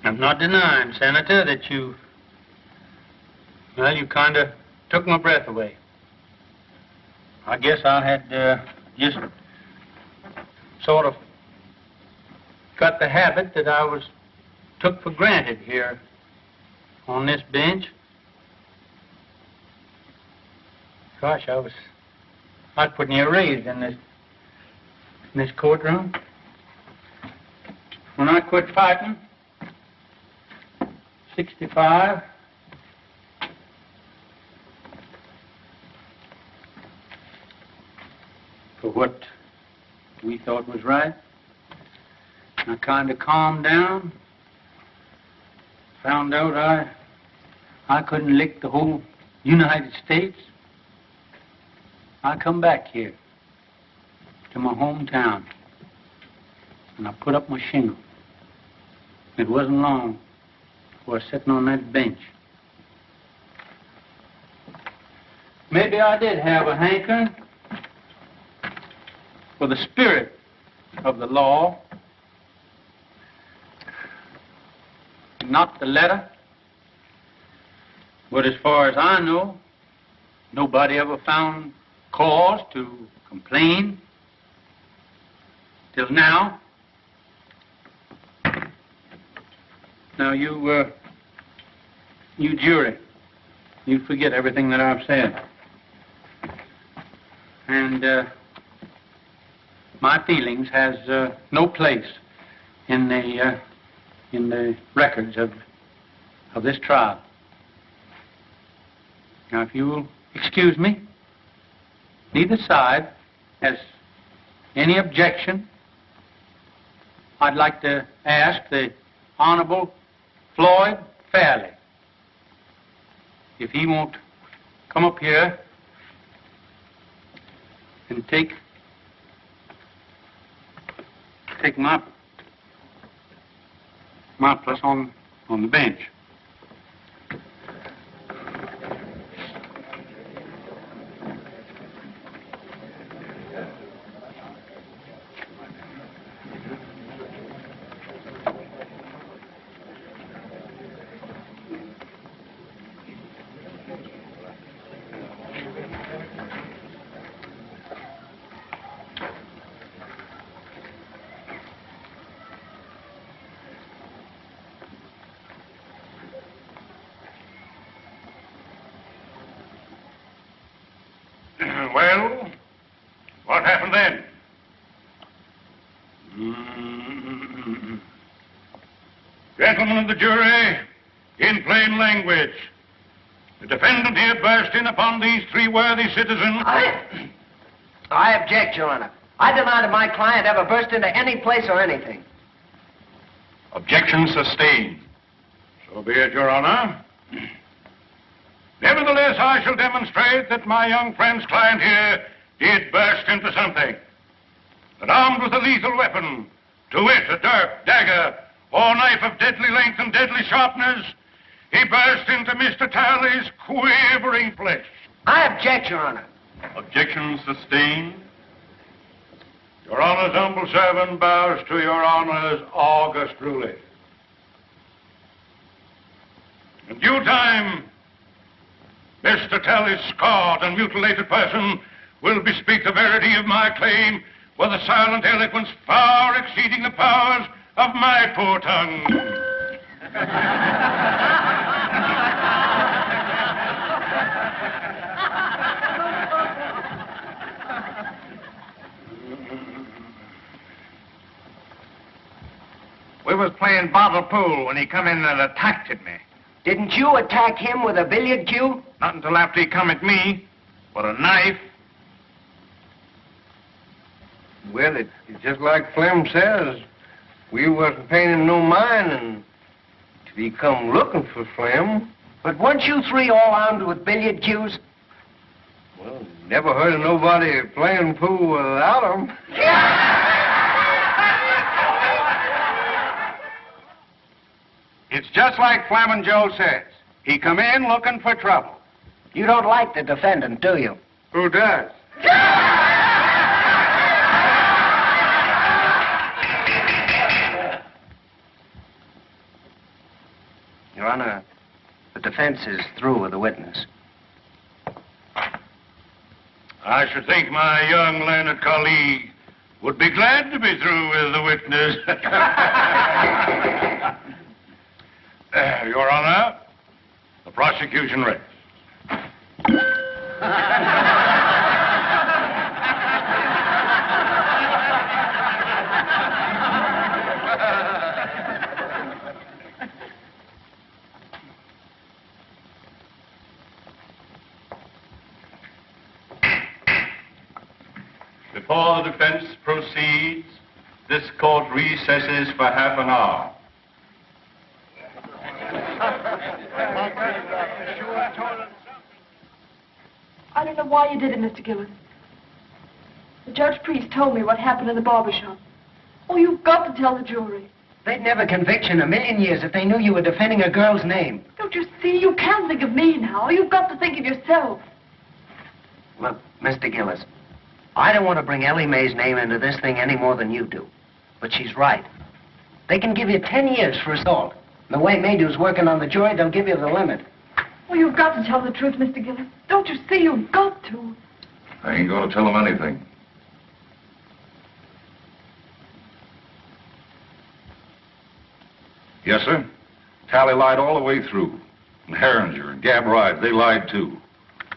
I'm not denying, Senator, that you kind of took my breath away. I guess I had just sort of got the habit that I was took for granted here on this bench. Gosh, I'd put near raised in this courtroom. When I quit fighting, 65, for what we thought was right, I kind of calmed down, found out I couldn't lick the whole United States. I come back here to my hometown, and I put up my shingle. It wasn't long before I was sitting on that bench. Maybe I did have a hankering for the spirit of the law, not the letter. But as far as I know, nobody ever found cause to complain till now. Now, you jury, you forget everything that I've said. And my feelings has no place in the records of this trial. Now, if you will excuse me, neither side has any objection. I'd like to ask the Honorable Floyd Fairley if he won't come up here and take my place on the bench. Well, what happened then? Gentlemen of the jury, in plain language, the defendant here burst in upon these three worthy citizens. I object, Your Honor. I deny that my client ever burst into any place or anything. Objection sustained. So be it, Your Honor. Nevertheless, I shall demonstrate that my young friend's client here did burst into something. That armed with a lethal weapon, to wit, a dirk, dagger, or knife of deadly length and deadly sharpness, he burst into Mr. Talley's quivering flesh. I object, Your Honor. Objection sustained. Your Honor's humble servant bows to Your Honor's august ruling. In due time, Mr. Talley's scarred and mutilated person will bespeak the verity of my claim with a silent eloquence far exceeding the powers of my poor tongue. We was playing bottle pool when he come in and attacked at me. Didn't you attack him with a billiard cue? Not until after he come at me with a knife. Well, it's just like Flem says. We wasn't paying him no mind, and he come looking for Flem. But weren't you three all armed with billiard cues? Well, never heard of nobody playing pool without them. It's just like Flamin' Joe says. He come in looking for trouble. You don't like the defendant, do you? Who does? Your Honor, the defense is through with the witness. I should think my young learned colleague would be glad to be through with the witness. Your Honor, the prosecution rests. Before the defense proceeds, this court recesses for half an hour. I don't know why you did it, Mr. Gillis. The judge priest told me what happened in the barber shop. Oh, you've got to tell the jury. They'd never convict you in a million years if they knew you were defending a girl's name. Don't you see? You can't think of me now. You've got to think of yourself. Look, Mr. Gillis, I don't want to bring Ellie Mae's name into this thing any more than you do. But she's right. They can give you 10 years for assault. The way Maydu's working on the jury, they'll give you the limit. Well, you've got to tell the truth, Mr. Gillis. Don't you see? You've got to. I ain't going to tell him anything. Yes, sir. Tally lied all the way through. And Herringer and Gab Ride, they lied too.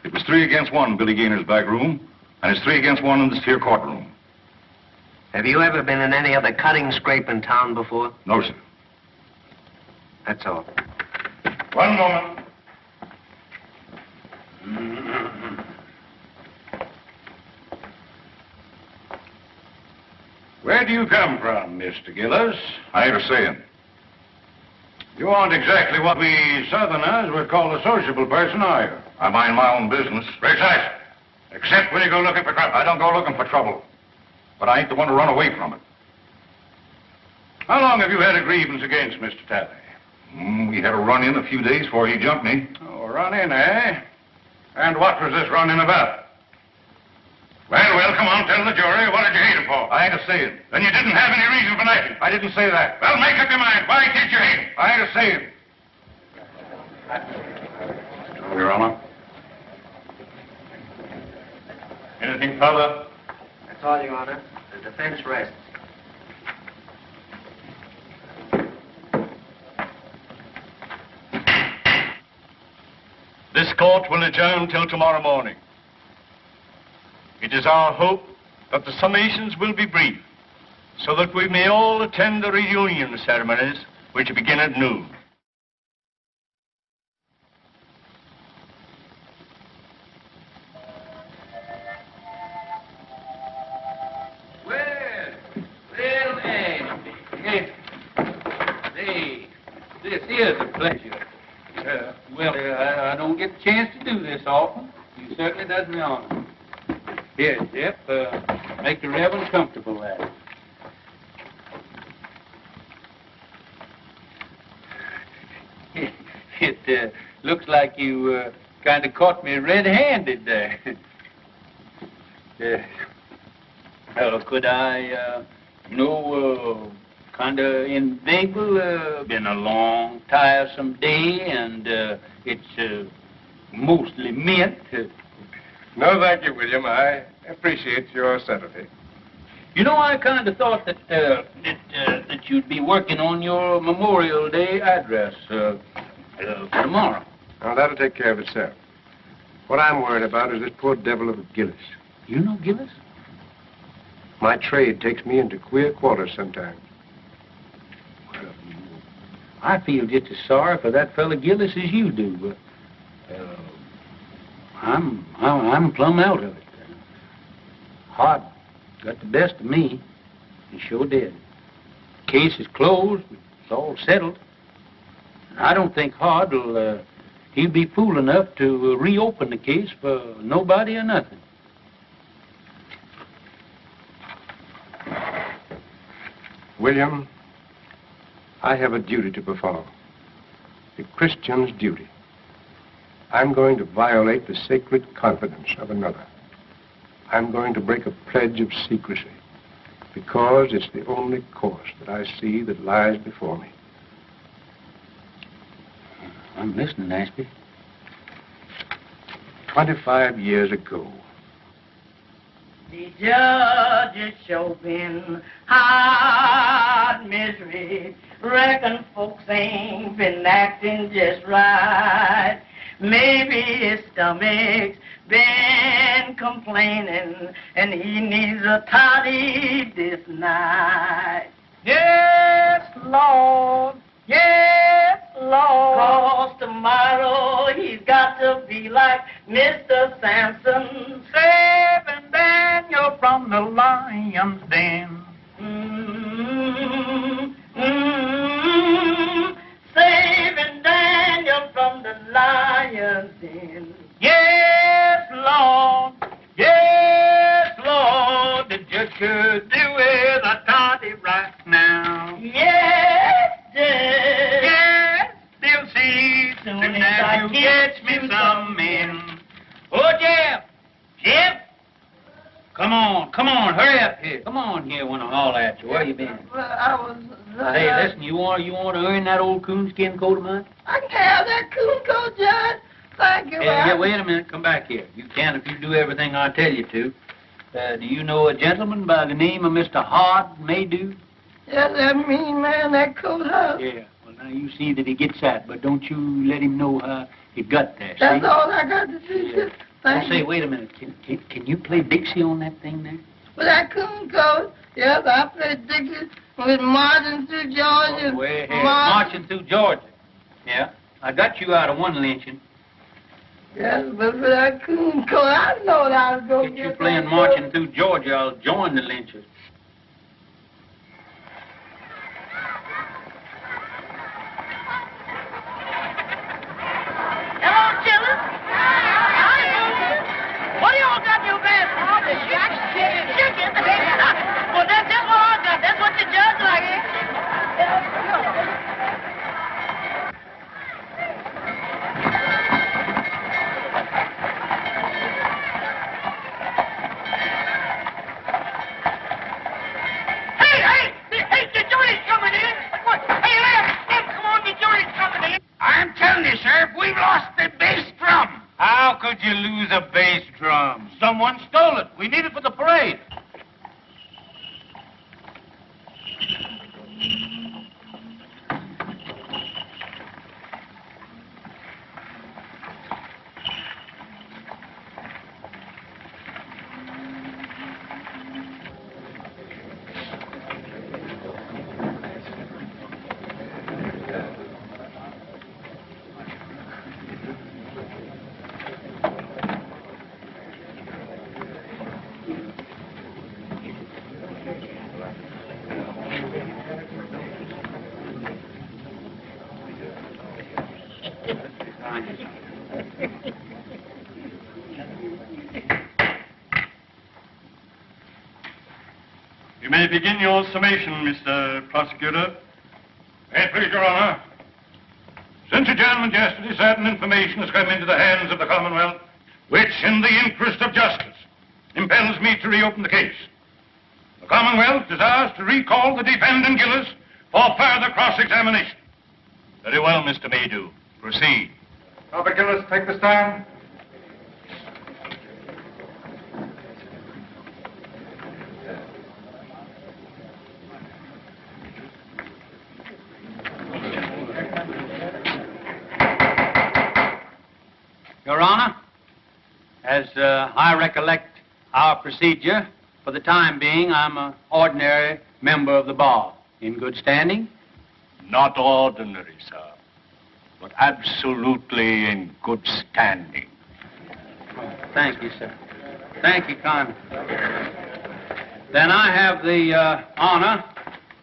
It was 3 against 1 in Billy Gaynor's back room, and it's 3 against 1 in this here courtroom. Have you ever been in any other cutting scrape in town before? No, sir. That's all. One moment. Where do you come from, Mr. Gillis? I ain't a saying. You aren't exactly what we Southerners would call a sociable person, are you? I mind my own business. Precisely. Except when you go looking for trouble. I don't go looking for trouble. But I ain't the one to run away from it. How long have you had a grievance against Mr. Talley? We had a run-in a few days before he jumped me. Oh, run-in, eh? And what was this run-in about? Well, come on, tell the jury. What did you hate him for? I ain't a saying. Then you didn't have any reason for knifing. I didn't say that. Well, make up your mind. Why did you hate him? I ain't a saying. Your Honor. Anything further? That's all, Your Honor. The defense rests. This court will adjourn till tomorrow morning. It is our hope that the summations will be brief, so that we may all attend the reunion ceremonies, which begin at noon. Well, Andy. Hey, this is a pleasure. I don't get the chance to do this often. You certainly does me honor. Here, Jeff, make the Reverend comfortable there. It looks like you kind of caught me red-handed there. Could I, kind of inveigle? Been a long, tiresome day, and it's mostly mint. No, thank you, William. I appreciate your sympathy. You know, I kind of thought that that you'd be working on your Memorial Day address for tomorrow. Now, that'll take care of itself. What I'm worried about is this poor devil of a Gillis. You know Gillis? My trade takes me into queer quarters sometimes. Well, I feel just as sorry for that fella Gillis as you do, but I'm plumb out of it. Hart got the best of me. He sure did. Case is closed. It's all settled. I don't think Hart will, he'll be fool enough to reopen the case for nobody or nothing. William, I have a duty to perform. A Christian's duty. I'm going to violate the sacred confidence of another. I'm going to break a pledge of secrecy because it's the only course that I see that lies before me. I'm listening, Ashby. 25 years ago, the judge is showing hard misery. Reckon folks ain't been acting just right. Maybe his stomach's been complaining and he needs a toddy this night. Yes, Lord. Yes, Lord. 'Cause tomorrow he's got to be like Mr. Samson, saving Daniel from the lion's den. Saving Daniel from the lion's den. Yes, Lord. Yes, Lord. The judge could do with a toddy right now. Yes, Judge. Yes, they'll see soon as you catch me some men. Oh, Jeff. Jeff. Come on, hurry up here. Come on here when I holler at you. Where you been? Well, I was... Hey, listen, you want to earn that old coonskin coat of mine? I can have that coon coat, Judge. Thank you. Yeah, wait a minute. Come back here. You can if you do everything I tell you to. Do you know a gentleman by the name of Mr. Hart Maydew? Yes, that mean man, that coat house. Yeah. Well, now you see that he gets that, but don't you let him know how he got there. That's see? all I got to do. Yeah. Thank Say, you. wait a minute. Can you play Dixie on that thing there? With that coon coat, yes, I played Dixie with Marching Through Georgia. Way ahead. Marching Through Georgia. Yeah. I got you out of one lynching. Yes, but for that coon coat, I know that I was going to Get you playing Marching Through Georgia, I'll join the lynchers. Hello, children. What do y'all got in your basket? Oh, the chicken. Well, that's what I got. That's what the judge like, Hey, the jury's coming in. Hey, Lem, come on, the jury's coming in. I'm telling you, Sheriff, we've lost the bass drum. How could you lose a bass drum? Someone stole it. We need it for the parade. You may begin your summation, Mr. Prosecutor. May it please Your Honor. Since adjournment yesterday, certain information has come into the hands of the Commonwealth, which, in the interest of justice, impels me to reopen the case. The Commonwealth desires to recall the defendant Gillis for further cross-examination. Very well, Mr. Maydew. Proceed. Robert Gillis, take the stand. Your Honor, as I recollect our procedure, for the time being, I'm an ordinary member of the bar. In good standing? Not ordinary, sir, but absolutely in good standing. Oh, thank you, sir. Thank you kindly. Then I have the honor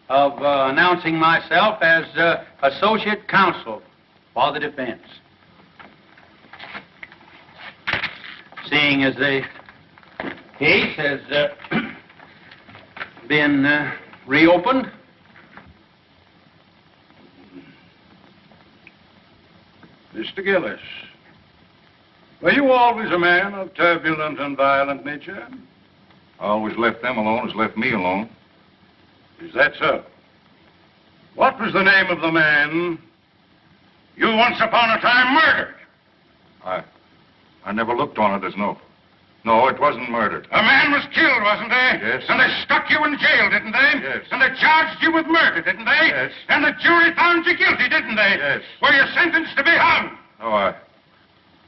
of announcing myself as Associate Counsel for the defense. Seeing as the case has been reopened, Mr. Gillis, were you always a man of turbulent and violent nature? Always left them alone, has left me alone. Is that so? What was the name of the man you once upon a time murdered? I never looked on it as no, it wasn't murdered. A man was killed, wasn't he? Yes. And they stuck you in jail, didn't they? Yes. And they charged you with murder, didn't they? Yes. And the jury found you guilty, didn't they? Yes. Were you sentenced to be hung? No,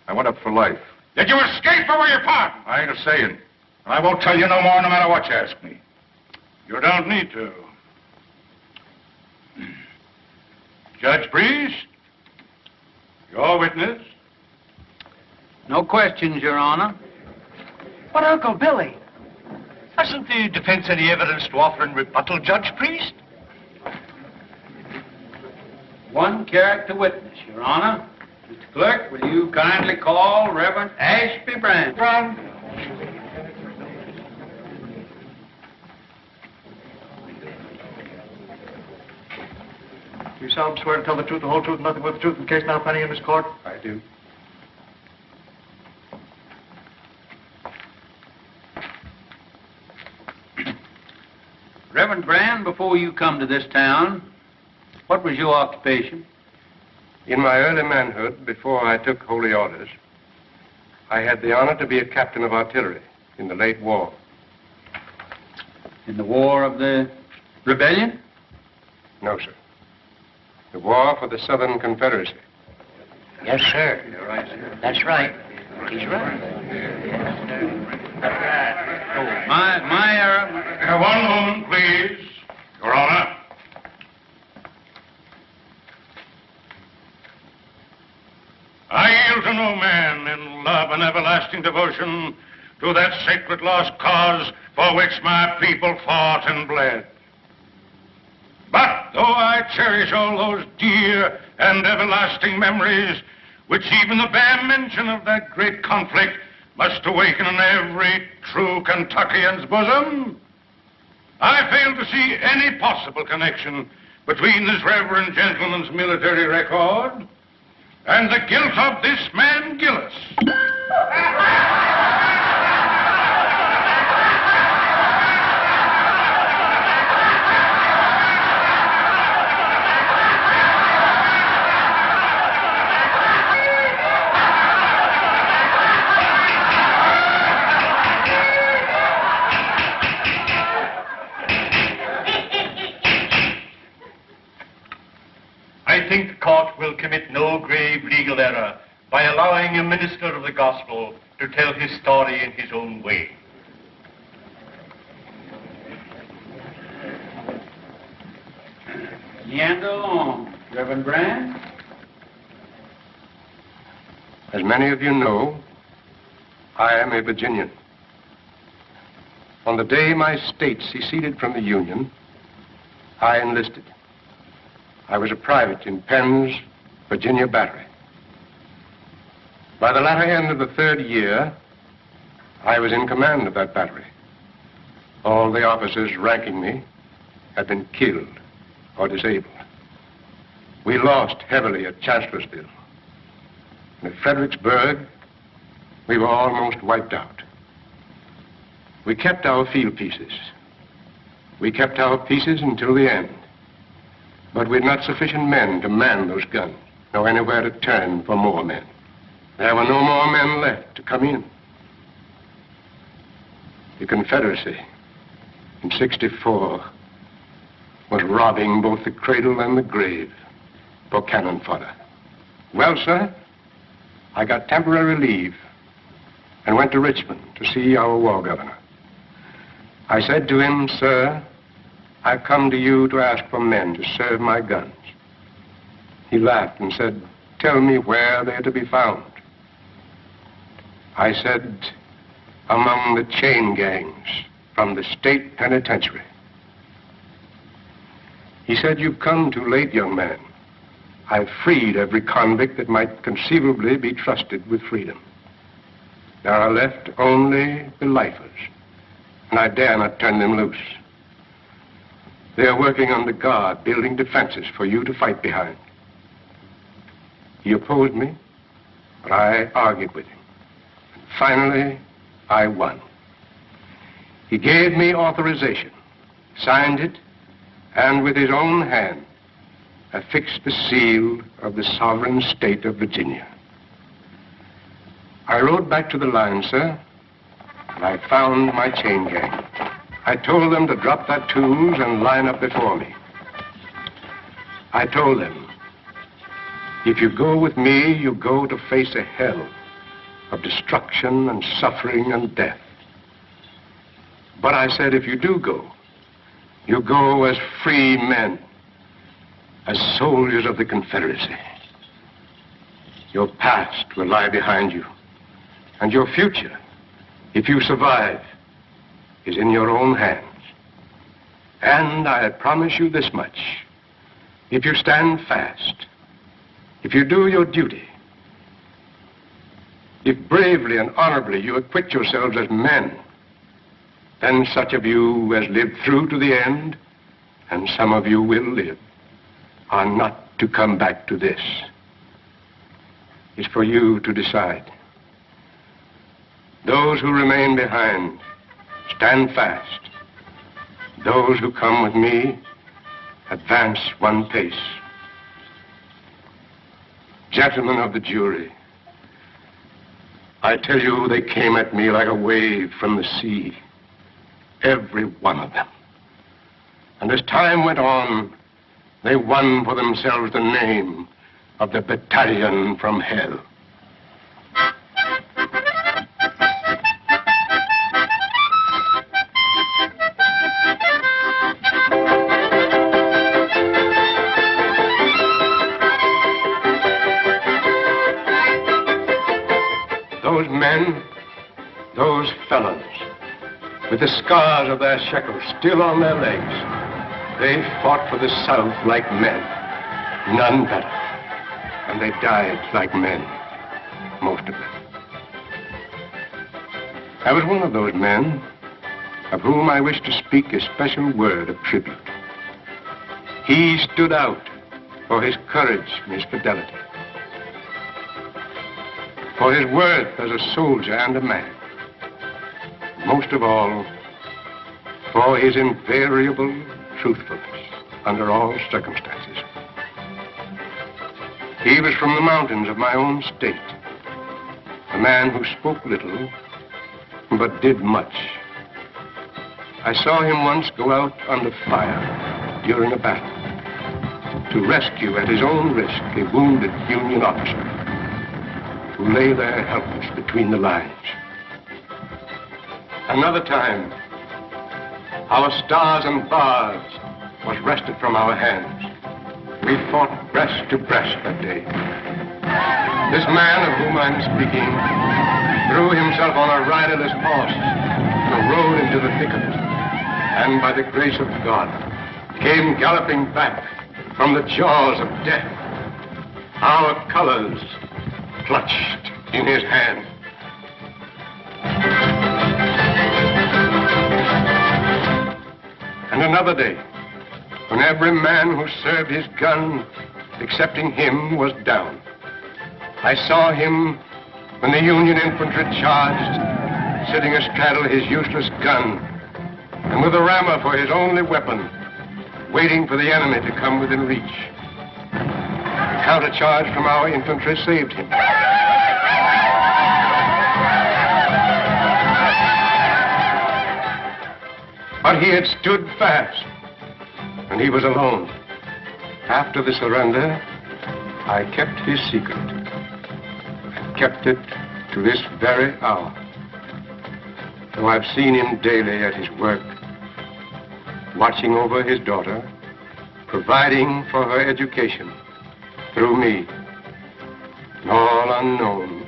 I went up for life. Did you escape or were you pardoned? I ain't a-saying. I won't tell you no more no matter what you ask me. You don't need to. Judge Priest, your witness. no questions, Your Honor. But, Uncle Billy, hasn't the defense any evidence to offer in rebuttal, Judge Priest? One character witness, Your Honor. Mr. Clerk, will you kindly call Reverend Ashby Brand? You solemnly swear to tell the truth, the whole truth, and nothing but the truth in the case now pending in this court? I do. Reverend Brand, before you come to this town, what was your occupation? In my early manhood, before I took holy orders, I had the honor to be a captain of artillery in the late war. In the War of the Rebellion? No, sir. The war for the Southern Confederacy. Yes, sir. You're right, sir. That's right. He's right. Oh, my error. One moment, please, Your Honor. I yield to no man in love and everlasting devotion to that sacred lost cause for which my people fought and bled. But though I cherish all those dear and everlasting memories, which even the bare mention of that great conflict must awaken in every true Kentuckian's bosom, I fail to see any possible connection between this reverend gentleman's military record and the guilt of this man, Gillis. I think the court will commit no grave legal error by allowing a minister of the gospel to tell his story in his own way. Meander along, Reverend Brand. As many of you know, I am a Virginian. On the day my state seceded from the Union, I enlisted. I was a private in Penn's Virginia Battery. By the latter end of the 3rd year, I was in command of that battery. All the officers ranking me had been killed or disabled. We lost heavily at Chancellorsville. And at Fredericksburg, we were almost wiped out. We kept our field pieces. We kept our pieces until the end. But we had not sufficient men to man those guns, nor anywhere to turn for more men. There were no more men left to come in. The Confederacy, in '64, was robbing both the cradle and the grave for cannon fodder. Well, sir, I got temporary leave and went to Richmond to see our war governor. I said to him, "Sir, I've come to you to ask for men to serve my guns." He laughed and said, "Tell me where they're to be found." I said, "Among the chain gangs from the state penitentiary." He said, "You've come too late, young man. I've freed every convict that might conceivably be trusted with freedom. There are left only the lifers, and I dare not turn them loose. They're working under guard, building defenses for you to fight behind." He opposed me, but I argued with him. Finally, I won. He gave me authorization, signed it, and with his own hand, affixed the seal of the sovereign state of Virginia. I rode back to the line, sir, and I found my chain gang. I told them to drop their tools and line up before me. I told them, if you go with me, you go to face a hell of destruction and suffering and death. But I said, if you do go, you go as free men, as soldiers of the Confederacy. Your past will lie behind you, and your future, if you survive, is in your own hands. And I promise you this much: if you stand fast, if you do your duty, if bravely and honorably you acquit yourselves as men, then such of you as lived through to the end, and some of you will live, are not to come back to this. It's for you to decide. Those who remain behind, stand fast. Those who come with me, advance one pace. Gentlemen of the jury, I tell you, they came at me like a wave from the sea, every one of them. And as time went on, they won for themselves the name of the battalion from hell. Those men, those fellows, with the scars of their shekels still on their legs, they fought for the South like men, none better. And they died like men, most of them. I was one of those men of whom I wish to speak a special word of tribute. He stood out for his courage and his fidelity, for his worth as a soldier and a man. Most of all, for his invariable truthfulness under all circumstances. He was from the mountains of my own state, a man who spoke little, but did much. I saw him once go out under fire during a battle to rescue at his own risk a wounded Union officer who lay there helpless between the lines. Another time, our stars and bars was wrested from our hands. We fought breast to breast that day. This man of whom I'm speaking threw himself on a riderless horse and rode into the thicket, and by the grace of God, came galloping back from the jaws of death. Our colors clutched in his hand. And another day, when every man who served his gun, excepting him, was down, I saw him when the Union infantry charged, sitting astraddle his useless gun, and with a rammer for his only weapon, waiting for the enemy to come within reach. The countercharge from our infantry saved him. But he had stood fast, and he was alone. After the surrender, I kept his secret, and kept it to this very hour. Though I've seen him daily at his work, watching over his daughter, providing for her education through me, and all unknown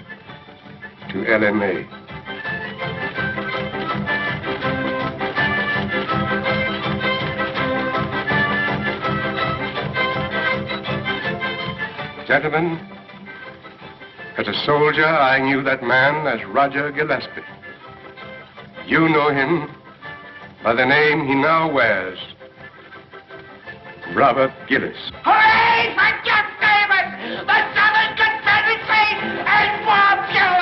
to Ellie Mae. Gentlemen, as a soldier, I knew that man as Roger Gillespie. You know him by the name he now wears, Robert Gillis. Hooray for Jeff Davis, the Southern Confederacy, and Wurtzel!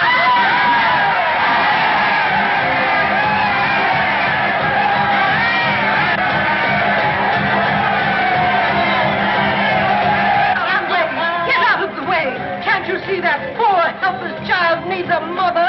Get out of the way! Can't you see that poor, helpless child needs a mother?